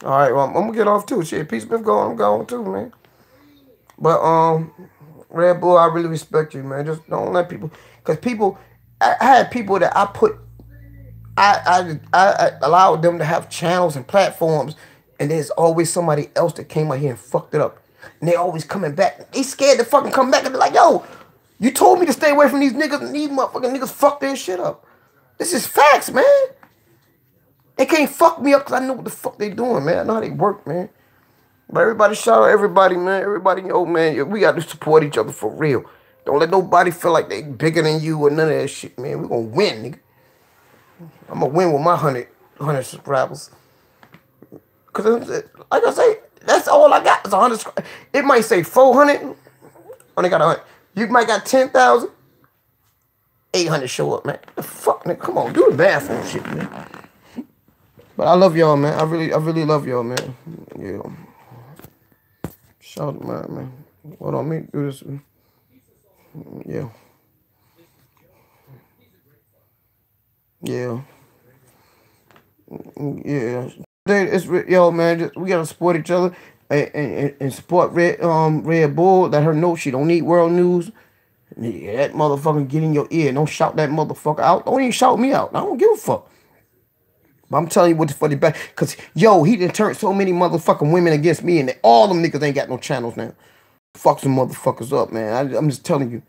Alright, well, I'm gonna get off too. Shit, P. Smith going, I'm going too, man. But Red Bull, I really respect you, man. Just don't let people, cause people, I had people that I put, I allowed them to have channels and platforms, and there's always somebody else that came out here and fucked it up, and they always coming back. They scared to fucking come back and be like, yo, you told me to stay away from these niggas, and these motherfucking niggas fuck their shit up. This is facts, man. They can't fuck me up because I know what the fuck they doing, man. I know how they work, man. But everybody, shout out everybody, man. Everybody, yo, man, we got to support each other for real. Don't let nobody feel like they bigger than you or none of that shit, man. We gonna win, nigga. I'm gonna win with my 100 subscribers. Because, like I say, that's all I got is 100 subscribers. It might say 400. Only got 100. You might got 10,000. 800 show up, man. The fuck, nigga. Come on, do the bathroom shit, man. But I love y'all, man. I really love y'all, man. Yeah. Shout out, man. Hold on, me do this. Yeah. Yeah. Yeah. It's yo, man. We gotta support each other and support Red Bull. Let her know she don't need world news. Yeah, that motherfucker get in your ear. Don't shout that motherfucker out. Don't even shout me out. I don't give a fuck. But I'm telling you what the funny back. Cause yo, he done turned so many motherfucking women against me, and all them niggas ain't got no channels now. Fuck some motherfuckers up, man. I'm just telling you.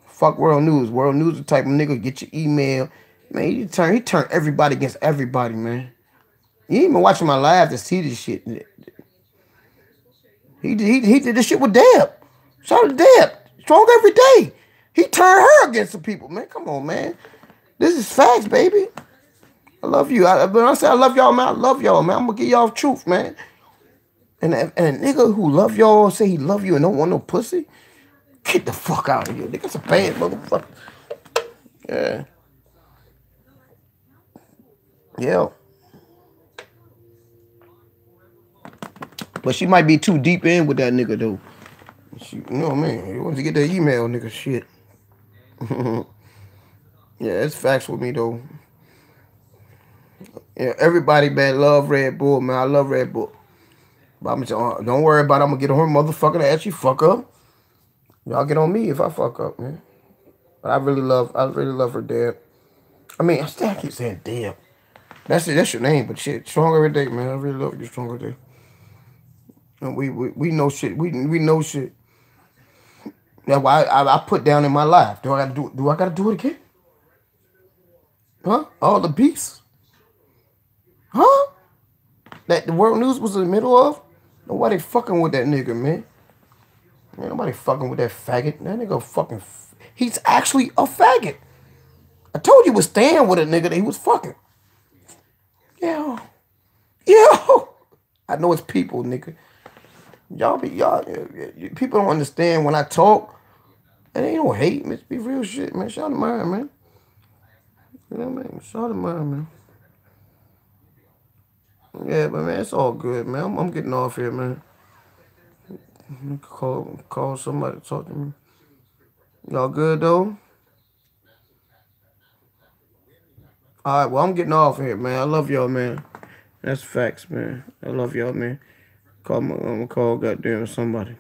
Fuck World News. World News the type of nigga get your email. Man, he turned everybody against everybody, man. You ain't even watching my live to see this shit. He did this shit with Deb. Shout out to Deb. Strong every day. He turned her against the people, man. Come on, man. This is facts, baby. I love you. When I say I love y'all, man, I love y'all, man. I'm gonna give y'all truth, man. And a nigga who love y'all say he love you and don't want no pussy, get the fuck out of here. Nigga's a bad motherfucker. Yeah. Yeah. But she might be too deep in with that nigga, though. She, you know what I mean? You want to get that email, nigga, shit. Yeah, it's facts with me, though. Yeah, everybody, man, love Red Bull, man. I love Red Bull. But I'm saying, don't worry about it. I'm going to get on her motherfucker to actually fuck up. Y'all get on me if I fuck up, man. But I really love her, Deb. I mean, I still keep saying Deb. That's your name, but shit, strong every day, man. I really love you, strong every day. And we know shit. We know shit. That's why I put down in my life. Do I gotta do it again? Huh? All the beefs? Huh? That the world news was in the middle of? Nobody fucking with that nigga, man. Man, nobody fucking with that faggot. That nigga fucking... He's actually a faggot. I told you he was staying with a nigga that he was fucking. Yo. I know it's people, nigga. People don't understand when I talk. And they don't hate, man. It's be real shit, man. Shout out to mine, man. You know what I mean? Shout out to mine, man. Yeah, but man, it's all good, man. I'm getting off here, man. Call somebody to talk to me. Y'all good, though? All right, well, I'm getting off here, man. I love y'all, man. That's facts, man. I love y'all, man. I'm gonna call goddamn somebody.